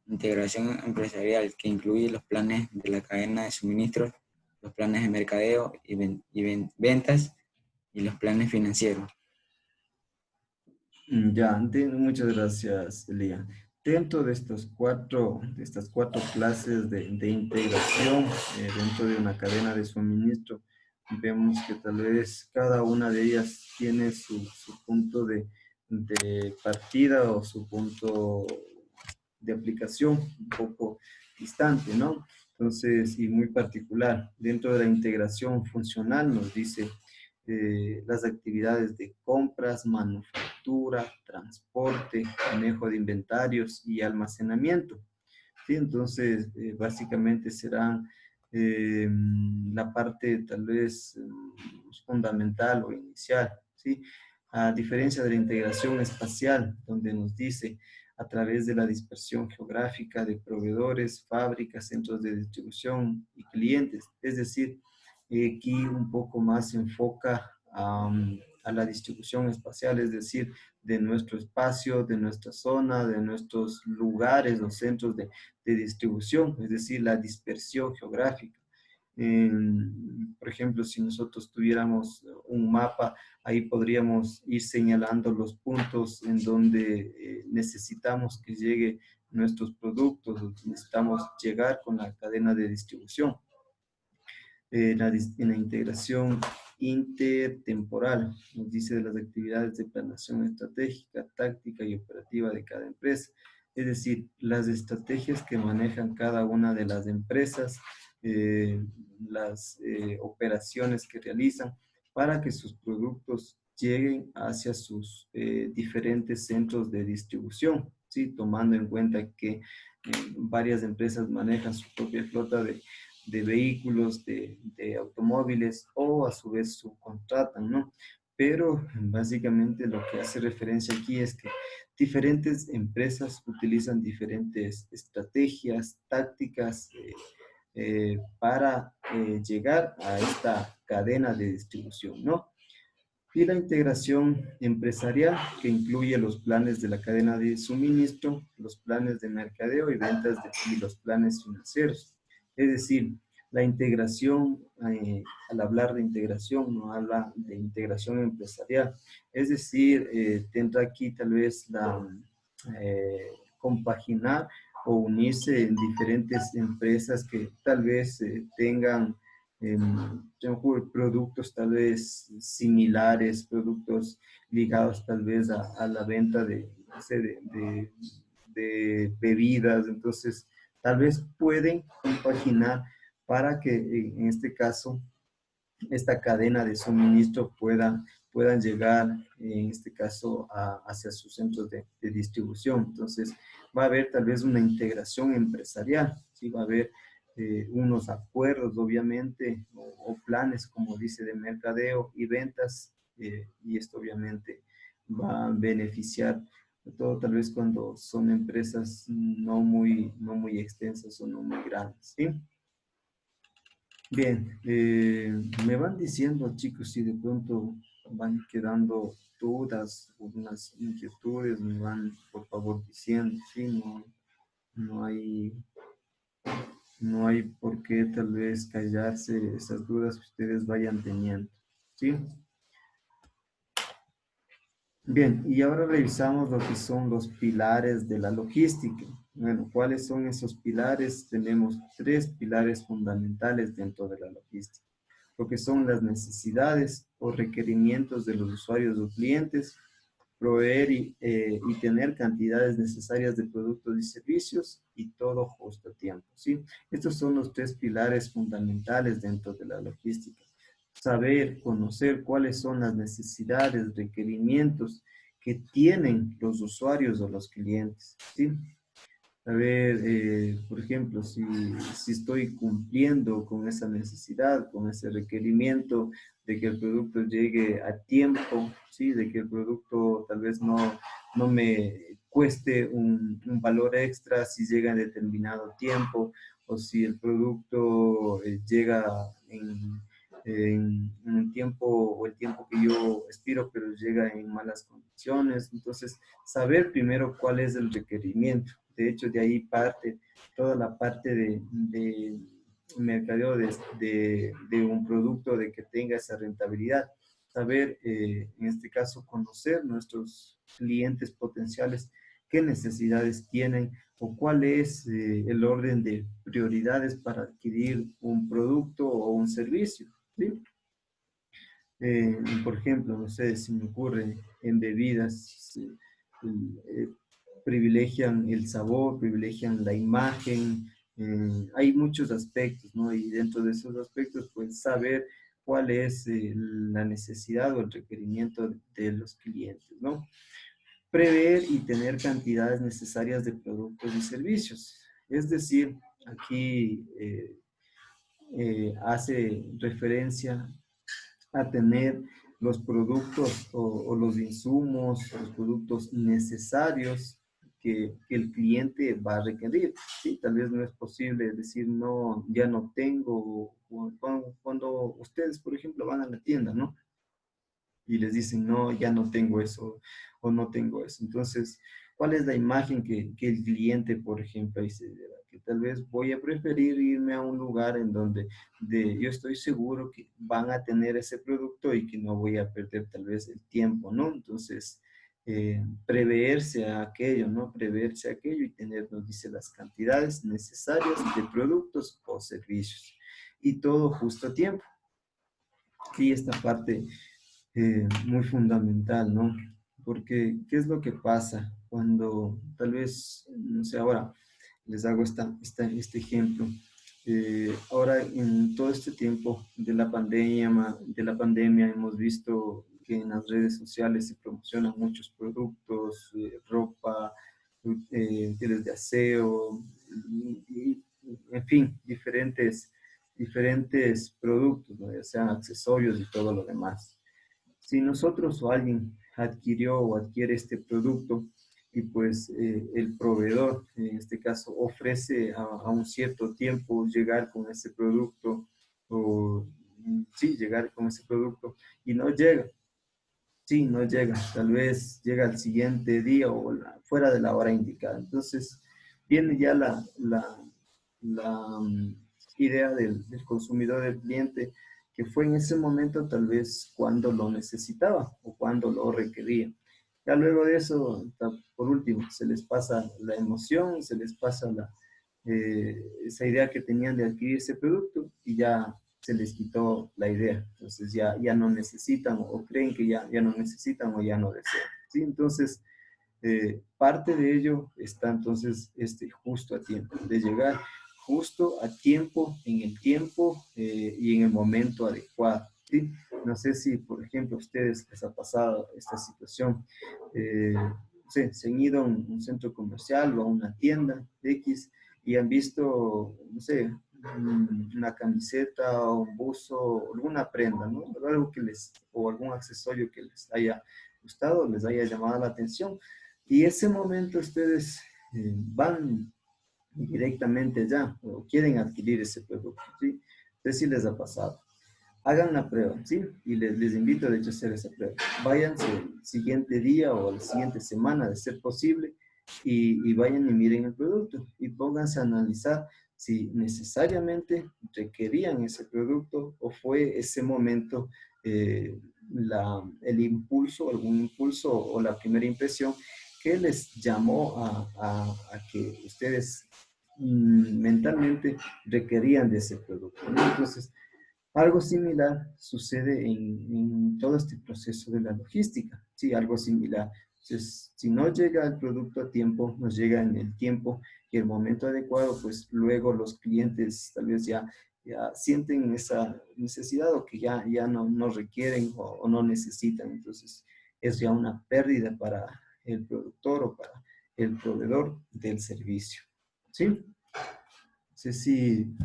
E: Integración empresarial, que incluye los planes de la cadena de suministros, los planes de mercadeo y ventas y los planes financieros.
A: Ya, muchas gracias, Elia. Dentro de estas cuatro clases de integración dentro de una cadena de suministro, vemos que tal vez cada una de ellas tiene su punto de partida o su punto de aplicación un poco distante, ¿no? Entonces, y muy particular. Dentro de la integración funcional nos dice las actividades de compras, manufactura, transporte, manejo de inventarios y almacenamiento. ¿Sí? Entonces, básicamente serán la parte tal vez fundamental o inicial, ¿sí? A diferencia de la integración espacial, donde nos dice a través de la dispersión geográfica de proveedores, fábricas, centros de distribución y clientes. Es decir, aquí un poco más se enfoca a la distribución espacial, es decir, de nuestro espacio, de nuestra zona, de nuestros lugares o centros de distribución, es decir, la dispersión geográfica. Por ejemplo, si nosotros tuviéramos un mapa, ahí podríamos ir señalando los puntos en donde necesitamos que llegue nuestros productos, necesitamos llegar con la cadena de distribución. En la integración intertemporal, nos dice de las actividades de planeación estratégica, táctica y operativa de cada empresa. Es decir, las estrategias que manejan cada una de las empresas, las operaciones que realizan para que sus productos lleguen hacia sus diferentes centros de distribución, ¿sí? Tomando en cuenta que varias empresas manejan su propia flota de vehículos, de automóviles o a su vez subcontratan, ¿no? Pero básicamente lo que hace referencia aquí es que diferentes empresas utilizan diferentes estrategias, tácticas para llegar a esta cadena de distribución, ¿no? Y la integración empresarial, que incluye los planes de la cadena de suministro, los planes de mercadeo y ventas y los planes financieros. Es decir, La integración, al hablar de integración, no habla de integración empresarial. Es decir, tendrá aquí tal vez la compaginar o unirse en diferentes empresas que tal vez tengan productos tal vez similares, productos ligados tal vez a la venta de, no sé, de bebidas. Entonces tal vez pueden compaginar para que en este caso esta cadena de suministro puedan llegar, en este caso, hacia sus centros de distribución. Entonces, va a haber tal vez una integración empresarial, ¿sí? Va a haber unos acuerdos, obviamente, o planes, como dice, de mercadeo y ventas, y esto obviamente va a beneficiar, sobre todo tal vez cuando son empresas no muy extensas o no muy grandes, ¿sí? Bien, me van diciendo, chicos, si de pronto van quedando dudas, unas inquietudes, me van por favor diciendo, sí, no hay, no hay por qué tal vez callarse esas dudas que ustedes vayan teniendo, ¿sí? Bien, y ahora revisamos lo que son los pilares de la logística. Bueno, ¿cuáles son esos pilares? Tenemos 3 pilares fundamentales dentro de la logística. Lo que son las necesidades o requerimientos de los usuarios o clientes, proveer y tener cantidades necesarias de productos y servicios y todo justo a tiempo, ¿sí? Estos son los 3 pilares fundamentales dentro de la logística. Saber, conocer cuáles son las necesidades, requerimientos que tienen los usuarios o los clientes, ¿sí? A ver, por ejemplo, si estoy cumpliendo con esa necesidad, con ese requerimiento de que el producto llegue a tiempo, ¿sí? De que el producto tal vez no me cueste un valor extra si llega en determinado tiempo, o si el producto llega en un tiempo o el tiempo que yo espero, pero llega en malas condiciones. Entonces, saber primero cuál es el requerimiento. De hecho, de ahí parte toda la parte de mercadeo de un producto, de que tenga esa rentabilidad. Saber, en este caso, conocer nuestros clientes potenciales, qué necesidades tienen o cuál es el orden de prioridades para adquirir un producto o un servicio, ¿sí? Por ejemplo, no sé, si me ocurre en bebidas, eh, privilegian el sabor, privilegian la imagen, hay muchos aspectos, ¿no? Y dentro de esos aspectos, pues saber cuál es la necesidad o el requerimiento de los clientes, ¿no? Prever y tener cantidades necesarias de productos y servicios. Es decir, aquí hace referencia a tener los productos o los insumos, los productos necesarios que el cliente va a requerir. Sí, tal vez no es posible decir, no, ya no tengo, cuando ustedes, por ejemplo, van a la tienda, ¿no? Y les dicen, no, ya no tengo eso o no tengo eso. Entonces, ¿cuál es la imagen que el cliente, por ejemplo, dice? Que tal vez voy a preferir irme a un lugar en donde yo estoy seguro que van a tener ese producto y que no voy a perder tal vez el tiempo, ¿no? Entonces, preverse a aquello, ¿no? Preverse a aquello y tener, nos dice, las cantidades necesarias de productos o servicios. Y todo justo a tiempo. Y esta parte muy fundamental, ¿no? Porque, ¿qué es lo que pasa cuando tal vez, no sé, ahora les hago este ejemplo? Ahora, en todo este tiempo de la pandemia, hemos visto que en las redes sociales se promocionan muchos productos, ropa, útiles de aseo, en fin, diferentes productos, ¿no? Ya sean accesorios y todo lo demás. Si nosotros o alguien adquirió o adquiere este producto y pues el proveedor, en este caso, ofrece a un cierto tiempo llegar con ese producto o sí, llegar con ese producto y no llega, sí, no llega, tal vez llega al siguiente día o fuera de la hora indicada. Entonces viene ya la idea del consumidor, del cliente, que fue en ese momento tal vez cuando lo necesitaba o cuando lo requería. Ya luego de eso, por último, se les pasa la emoción, se les pasa esa idea que tenían de adquirir ese producto y ya se les quitó la idea. Entonces ya no necesitan o creen que ya no necesitan o ya no desean. ¿Sí? Entonces, parte de ello está entonces justo a tiempo, de llegar justo a tiempo, en el tiempo y en el momento adecuado. ¿Sí? No sé si, por ejemplo, a ustedes les ha pasado esta situación. No sé, se han ido a un centro comercial o a una tienda X y han visto, no sé, una camiseta o un buzo o alguna prenda, ¿no? Algo o algún accesorio que les haya gustado, les haya llamado la atención. Y ese momento ustedes van directamente allá o quieren adquirir ese producto, ¿sí? Entonces sí les ha pasado. Hagan la prueba, ¿sí? Y les invito, de hecho, a hacer esa prueba. Váyanse el siguiente día o la siguiente semana, de ser posible, y vayan y miren el producto y pónganse a analizar si necesariamente requerían ese producto o fue ese momento el impulso, algún impulso o la primera impresión que les llamó a que ustedes mentalmente requerían de ese producto, ¿no? Entonces, algo similar sucede en todo este proceso de la logística, ¿sí? Algo similar. Entonces, si no llega el producto a tiempo, no llega en el tiempo y el momento adecuado, pues luego los clientes tal vez ya sienten esa necesidad o que ya no requieren o no necesitan. Entonces, es ya una pérdida para el productor o para el proveedor del servicio, ¿sí? No sé si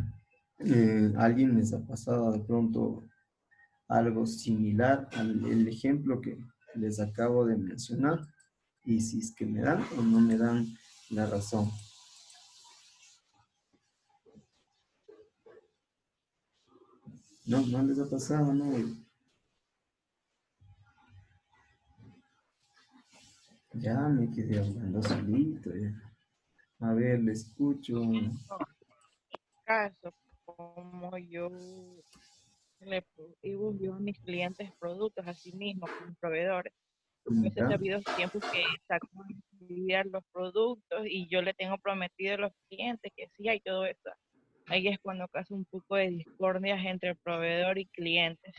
A: ¿alguien les ha pasado de pronto algo similar al el ejemplo que les acabo de mencionar? Y si es que me dan o no me dan la razón. No les ha pasado, ¿no? Ya me quedé hablando solito. Ya. A ver, le escucho.
D: Caso, como yo envío a mis clientes productos a sí mismos como proveedores. Pues he
A: Ya.
D: habido tiempos que sacan enviar los productos y yo le tengo prometido a los clientes que sí hay todo eso. Ahí es cuando causa un poco de discordias entre el proveedor y clientes.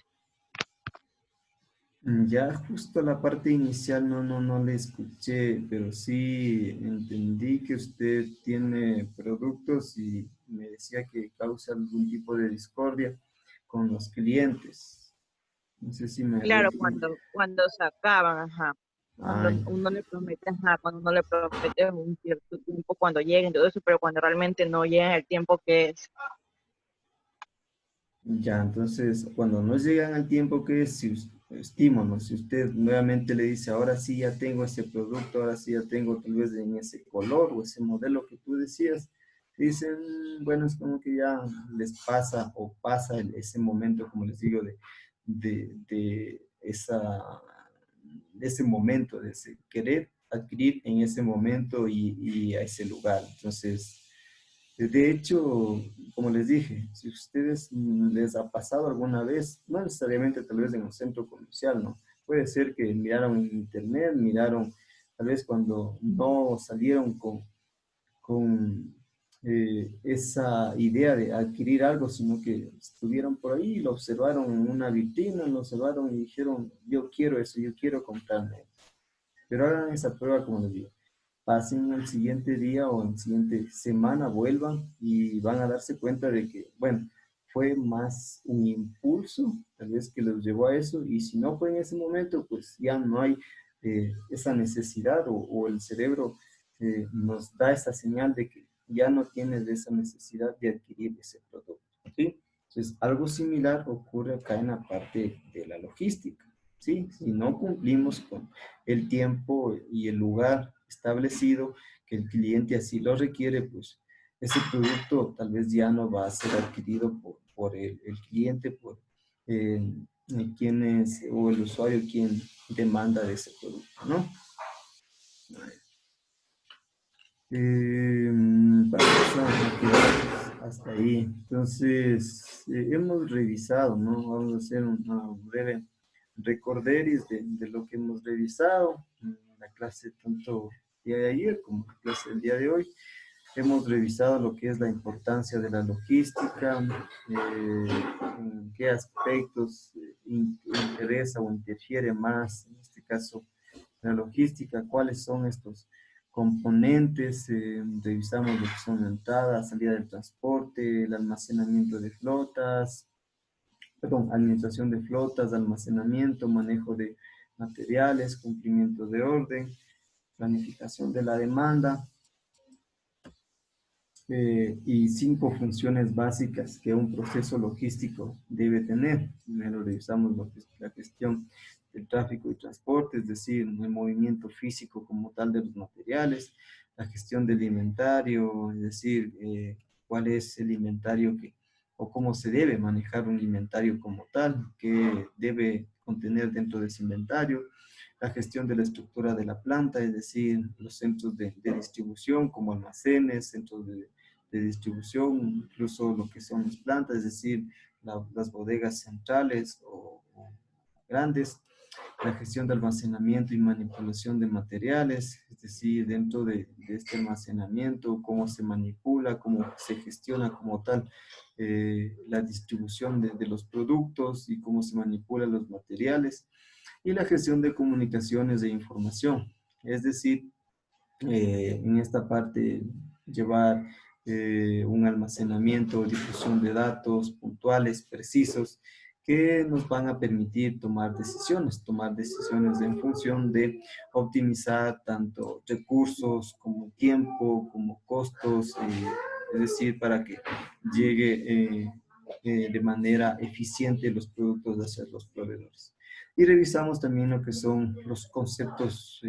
A: Ya justo la parte inicial no le escuché, pero sí entendí que usted tiene productos y me decía que causa algún tipo de discordia con los clientes. No sé si me
D: Claro,
A: refiero.
D: cuando se acaban, ajá. Cuando
A: Ay,
D: uno le promete, ajá, cuando uno le promete un cierto tiempo cuando lleguen, todo eso, pero cuando realmente no llegan el tiempo que es.
A: ya, entonces cuando no llegan al tiempo que es, estímanos, si usted nuevamente le dice, ahora sí ya tengo ese producto, ahora sí ya tengo tal vez en ese color o ese modelo que tú decías, dicen, bueno, es como que ya les pasa o pasa ese momento, como les digo, de ese momento, de ese querer adquirir en ese momento y a ese lugar. Entonces, de hecho, como les dije, si a ustedes les ha pasado alguna vez, no necesariamente tal vez en un centro comercial, ¿no? Puede ser que miraron en internet, miraron tal vez cuando no salieron con esa idea de adquirir algo, sino que estuvieron por ahí, lo observaron en una vitrina, lo observaron y dijeron, yo quiero eso, yo quiero comprarme eso. Pero hagan esa prueba, como les digo, pasen el siguiente día o en la siguiente semana, vuelvan y van a darse cuenta de que, bueno, fue más un impulso, tal vez que los llevó a eso, y si no fue en ese momento, pues ya no hay esa necesidad o el cerebro nos da esa señal de que ya no tienes esa necesidad de adquirir ese producto, ¿sí? Entonces, algo similar ocurre acá en la parte de la logística, ¿sí? Si no cumplimos con el tiempo y el lugar establecido, que el cliente así lo requiere, pues ese producto tal vez ya no va a ser adquirido por el cliente, por quien es, o el usuario quien demanda de ese producto, ¿no? Vamos a quedar hasta ahí. Entonces, hemos revisado, ¿no? Vamos a hacer una breve recorderis de lo que hemos revisado en la clase tanto el día de ayer como la clase del día de hoy. Hemos revisado lo que es la importancia de la logística, en qué aspectos interesa o interfiere más, en este caso, la logística, cuáles son estos componentes, revisamos lo que son la entrada, salida del transporte, el almacenamiento de flotas, perdón, administración de flotas, almacenamiento, manejo de materiales, cumplimiento de orden, planificación de la demanda, y 5 funciones básicas que un proceso logístico debe tener. Primero revisamos lo que es la gestión del tráfico y transporte, es decir, el movimiento físico como tal de los materiales, la gestión del inventario, es decir, cuál es el inventario que, o cómo se debe manejar un inventario como tal, qué debe contener dentro de ese inventario, la gestión de la estructura de la planta, es decir, los centros de distribución como almacenes, centros de distribución, incluso lo que son las plantas, es decir, las bodegas centrales o grandes, la gestión de almacenamiento y manipulación de materiales, es decir, dentro de este almacenamiento, cómo se manipula, cómo se gestiona como tal la distribución de los productos y cómo se manipulan los materiales, y la gestión de comunicaciones de información, es decir, en esta parte llevar un almacenamiento o difusión de datos puntuales, precisos, que nos van a permitir tomar decisiones en función de optimizar tanto recursos como tiempo, como costos, es decir, para que llegue de manera eficiente los productos hacia los proveedores. Y revisamos también lo que son los conceptos,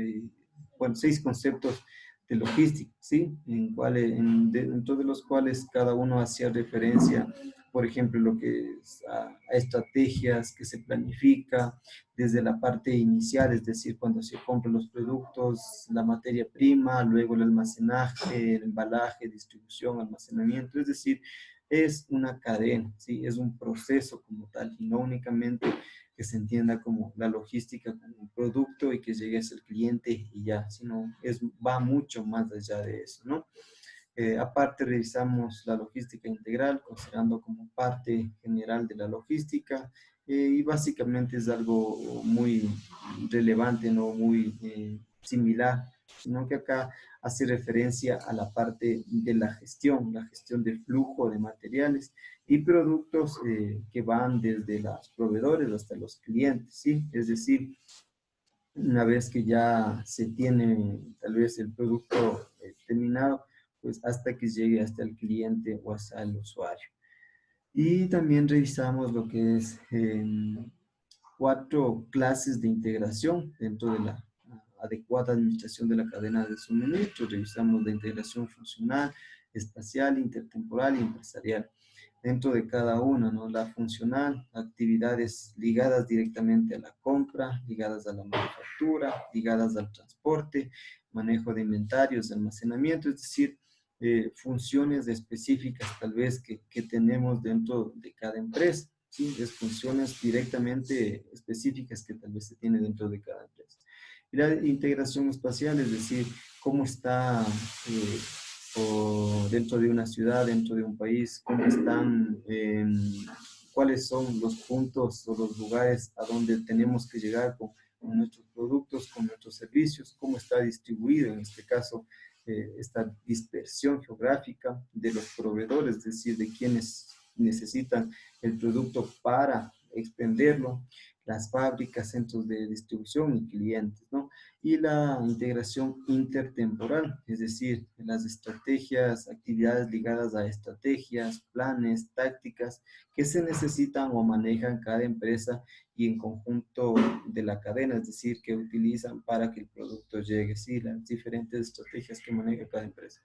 A: bueno, 6 conceptos de logística, ¿sí? Dentro de los cuales cada uno hacía referencia, por ejemplo, lo que es a estrategias que se planifica desde la parte inicial, es decir, cuando se compran los productos, la materia prima, luego el almacenaje, el embalaje, distribución, almacenamiento, es decir, es una cadena, ¿sí? Es un proceso como tal y no únicamente que se entienda como la logística como un producto y que llegue a ser cliente y ya, sino va mucho más allá de eso, ¿no? Aparte revisamos la logística integral, considerando como parte general de la logística, y básicamente es algo muy relevante, no muy similar, sino que acá hace referencia a la parte de la gestión de flujo de materiales y productos que van desde los proveedores hasta los clientes, ¿sí? Es decir, una vez que ya se tiene tal vez el producto terminado, pues hasta que llegue hasta el cliente o hasta el usuario. Y también revisamos lo que es 4 clases de integración dentro de la adecuada administración de la cadena de suministro. Revisamos la integración funcional, espacial, intertemporal y empresarial. Dentro de cada una, ¿no? La funcional, actividades ligadas directamente a la compra, ligadas a la manufactura, ligadas al transporte, manejo de inventarios, almacenamiento, es decir, funciones específicas tal vez que tenemos dentro de cada empresa, ¿sí? Es funciones directamente específicas que tal vez se tiene dentro de cada empresa. Y la integración espacial, es decir, cómo está o dentro de una ciudad, dentro de un país, cómo están, cuáles son los puntos o los lugares a donde tenemos que llegar con nuestros productos, con nuestros servicios, cómo está distribuido en este caso esta dispersión geográfica de los proveedores, es decir, de quienes necesitan el producto para expenderlo, las fábricas, centros de distribución y clientes, ¿no? Y la integración intertemporal, es decir, las estrategias, actividades ligadas a estrategias, planes, tácticas que se necesitan o manejan cada empresa y en conjunto de la cadena, es decir, que utilizan para que el producto llegue, sí, las diferentes estrategias que maneja cada empresa.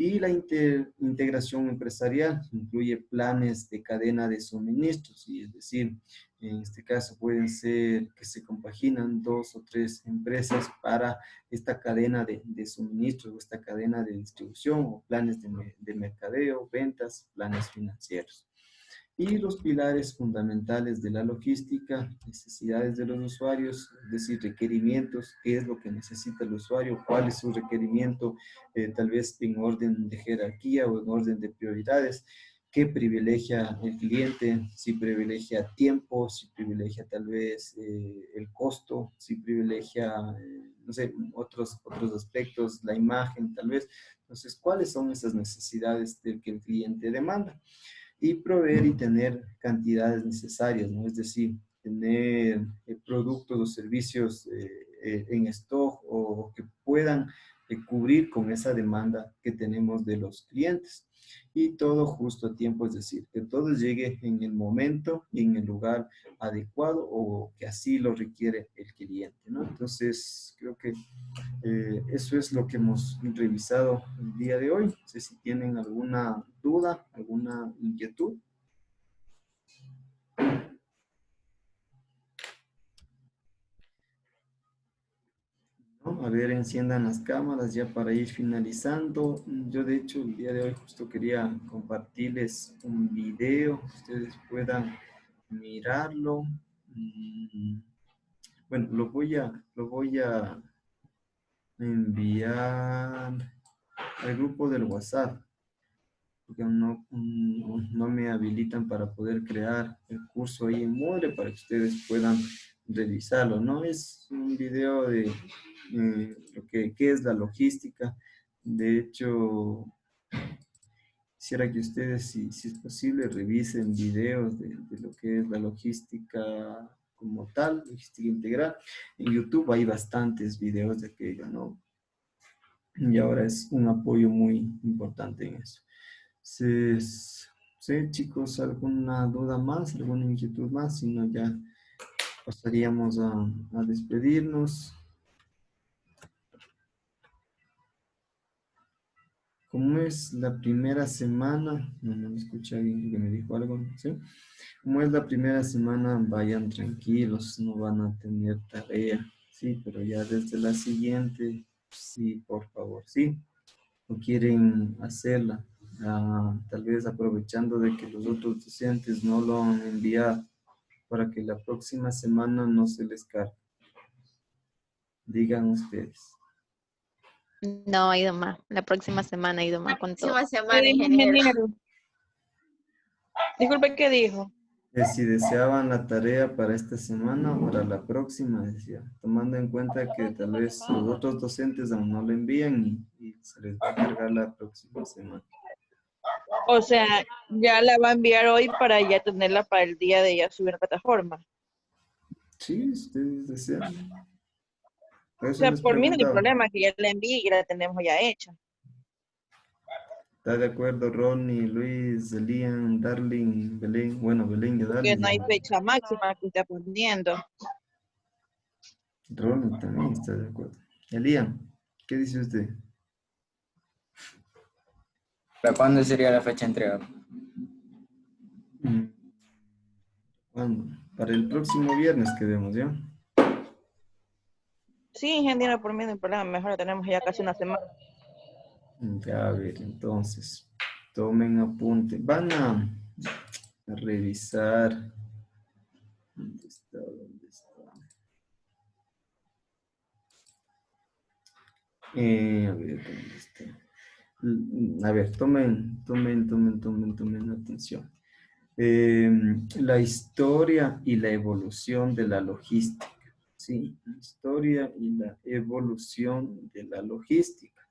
A: Y la integración empresarial incluye planes de cadena de suministros, y es decir, en este caso pueden ser que se compaginan 2 o 3 empresas para esta cadena de suministros, o esta cadena de distribución, o planes de mercadeo, ventas, planes financieros. Y los pilares fundamentales de la logística: necesidades de los usuarios, es decir, requerimientos, qué es lo que necesita el usuario, cuál es su requerimiento, tal vez en orden de jerarquía o en orden de prioridades, qué privilegia el cliente, si privilegia tiempo, si privilegia tal vez el costo, si privilegia, no sé, otros aspectos, la imagen tal vez. Entonces, ¿cuáles son esas necesidades del que el cliente demanda? Y proveer y tener cantidades necesarias, ¿no? Es decir, tener productos o servicios en stock, o que puedan cubrir con esa demanda que tenemos de los clientes. Y todo justo a tiempo, es decir, que todo llegue en el momento y en el lugar adecuado, o que así lo requiere el cliente, ¿no? Entonces, creo que eso es lo que hemos revisado el día de hoy. No sé si tienen alguna duda, alguna inquietud. ¿No? A ver, enciendan las cámaras ya para ir finalizando. Yo de hecho el día de hoy justo quería compartirles un video, ustedes puedan mirarlo. Bueno, lo voy a enviar al grupo del WhatsApp, porque no me habilitan para poder crear el curso ahí en Moodle para que ustedes puedan revisarlo, ¿no? Es un video de qué es la logística. De hecho, quisiera que ustedes, si es posible, revisen videos de lo que es la logística como tal, logística integral. En YouTube hay bastantes videos de aquello, ¿no? Y ahora es un apoyo muy importante en eso. Sí, chicos, ¿alguna duda más, alguna inquietud más? Si no, ya pasaríamos a despedirnos. Como es la primera semana, no me escuché alguien que me dijo algo, ¿sí? Como es la primera semana, vayan tranquilos, no van a tener tarea, sí, pero ya desde la siguiente, sí, por favor, sí, o quieren hacerla, tal vez aprovechando de que los otros docentes no lo han enviado, para que la próxima semana no se les cargue. Digan ustedes.
B: No, ha ido más. La próxima semana ha ido más con todo.
G: Próxima
D: ¿Qué
G: semana,
D: dijo,
G: ingeniero.
D: ingeniero? Disculpe, ¿qué dijo?
A: Que si deseaban la tarea para esta semana o para la próxima, decía, tomando en cuenta que tal vez los otros docentes aún no lo envían y se les va a cargar la próxima semana.
D: O sea, ya la va a enviar hoy para ya tenerla para el día de ya subir a la plataforma.
A: Sí, ustedes desean. Por
D: O
A: eso
D: sea,
A: les
D: por mí no hay
A: preguntaba.
D: problema que ya la envíe y la tenemos ya hecha.
A: ¿Está de acuerdo Ronnie, Luis, Elian, Darling, Belén? Bueno, Belén y
D: Porque
A: Darling.
D: no hay fecha máxima que está poniendo.
A: Ronnie también está de acuerdo. Elian, ¿qué dice usted?
E: ¿Para cuándo sería la fecha de entrega?
A: ¿Cuándo? Para el próximo viernes que vemos, ¿ya?
D: Sí, ingeniero, por mí no hay problema. Mejor la tenemos ya casi una semana.
A: Ya, a ver, entonces, tomen apunte. Van a revisar. ¿Dónde está? ¿Dónde está? A ver, ¿dónde está? A ver, tomen atención. La historia y la evolución de la logística. Sí, la historia y la evolución de la logística.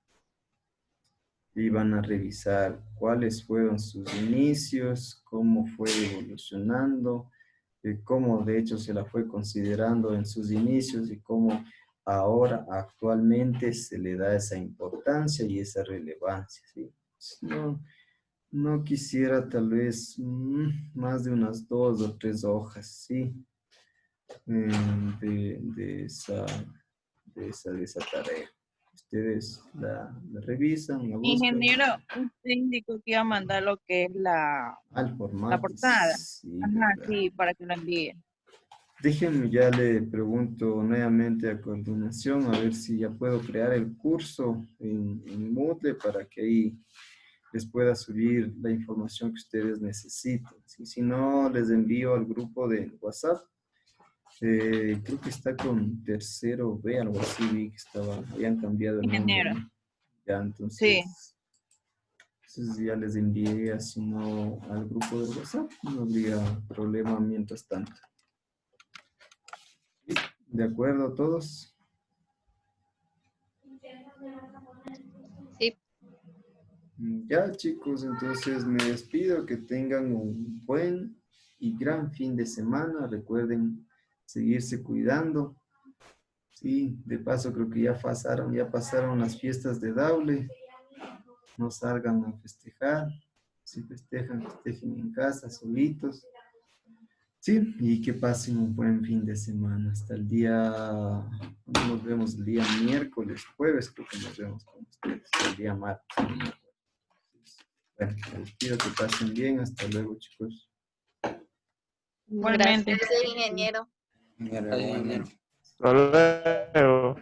A: Y van a revisar cuáles fueron sus inicios, cómo fue evolucionando, cómo de hecho se la fue considerando en sus inicios y cómo ahora actualmente se le da esa importancia y esa relevancia, ¿sí? No quisiera tal vez más de unas 2 o 3 hojas, ¿sí? De esa tarea. Ustedes la revisan, la buscan.
D: Ingeniero, usted indicó que iba a mandar lo que es
A: Al formato.
D: la portada.
A: Sí,
D: Ajá,
A: ¿verdad?
D: sí, para que lo envíe.
A: Déjenme, ya le pregunto nuevamente a coordinación a ver si ya puedo crear el curso en Moodle para que ahí les pueda subir la información que ustedes necesiten. Si no, les envío al grupo de WhatsApp. Creo que está con tercero B, algo así, vi que habían cambiado el nombre,
D: Ingeniero.
A: ¿no? Ya, entonces,
D: Sí.
A: entonces ya les envié así no al grupo de WhatsApp, no habría problema mientras tanto. ¿Sí? ¿De acuerdo todos?
B: Sí.
A: Ya, chicos, entonces me despido, que tengan un buen y gran fin de semana. Recuerden seguirse cuidando. Sí, de paso creo que ya pasaron las fiestas de Daule. No salgan a festejar. Si festejan, festejen en casa, solitos. Sí, y que pasen un buen fin de semana. Hasta el día, nos vemos el día miércoles, jueves, creo que nos vemos con ustedes. El día martes. Bueno, les pido que pasen bien. Hasta luego, chicos.
D: Igualmente.
B: Gracias.
G: Gracias, ingeniero.
E: Ingeniero.
C: Hasta luego.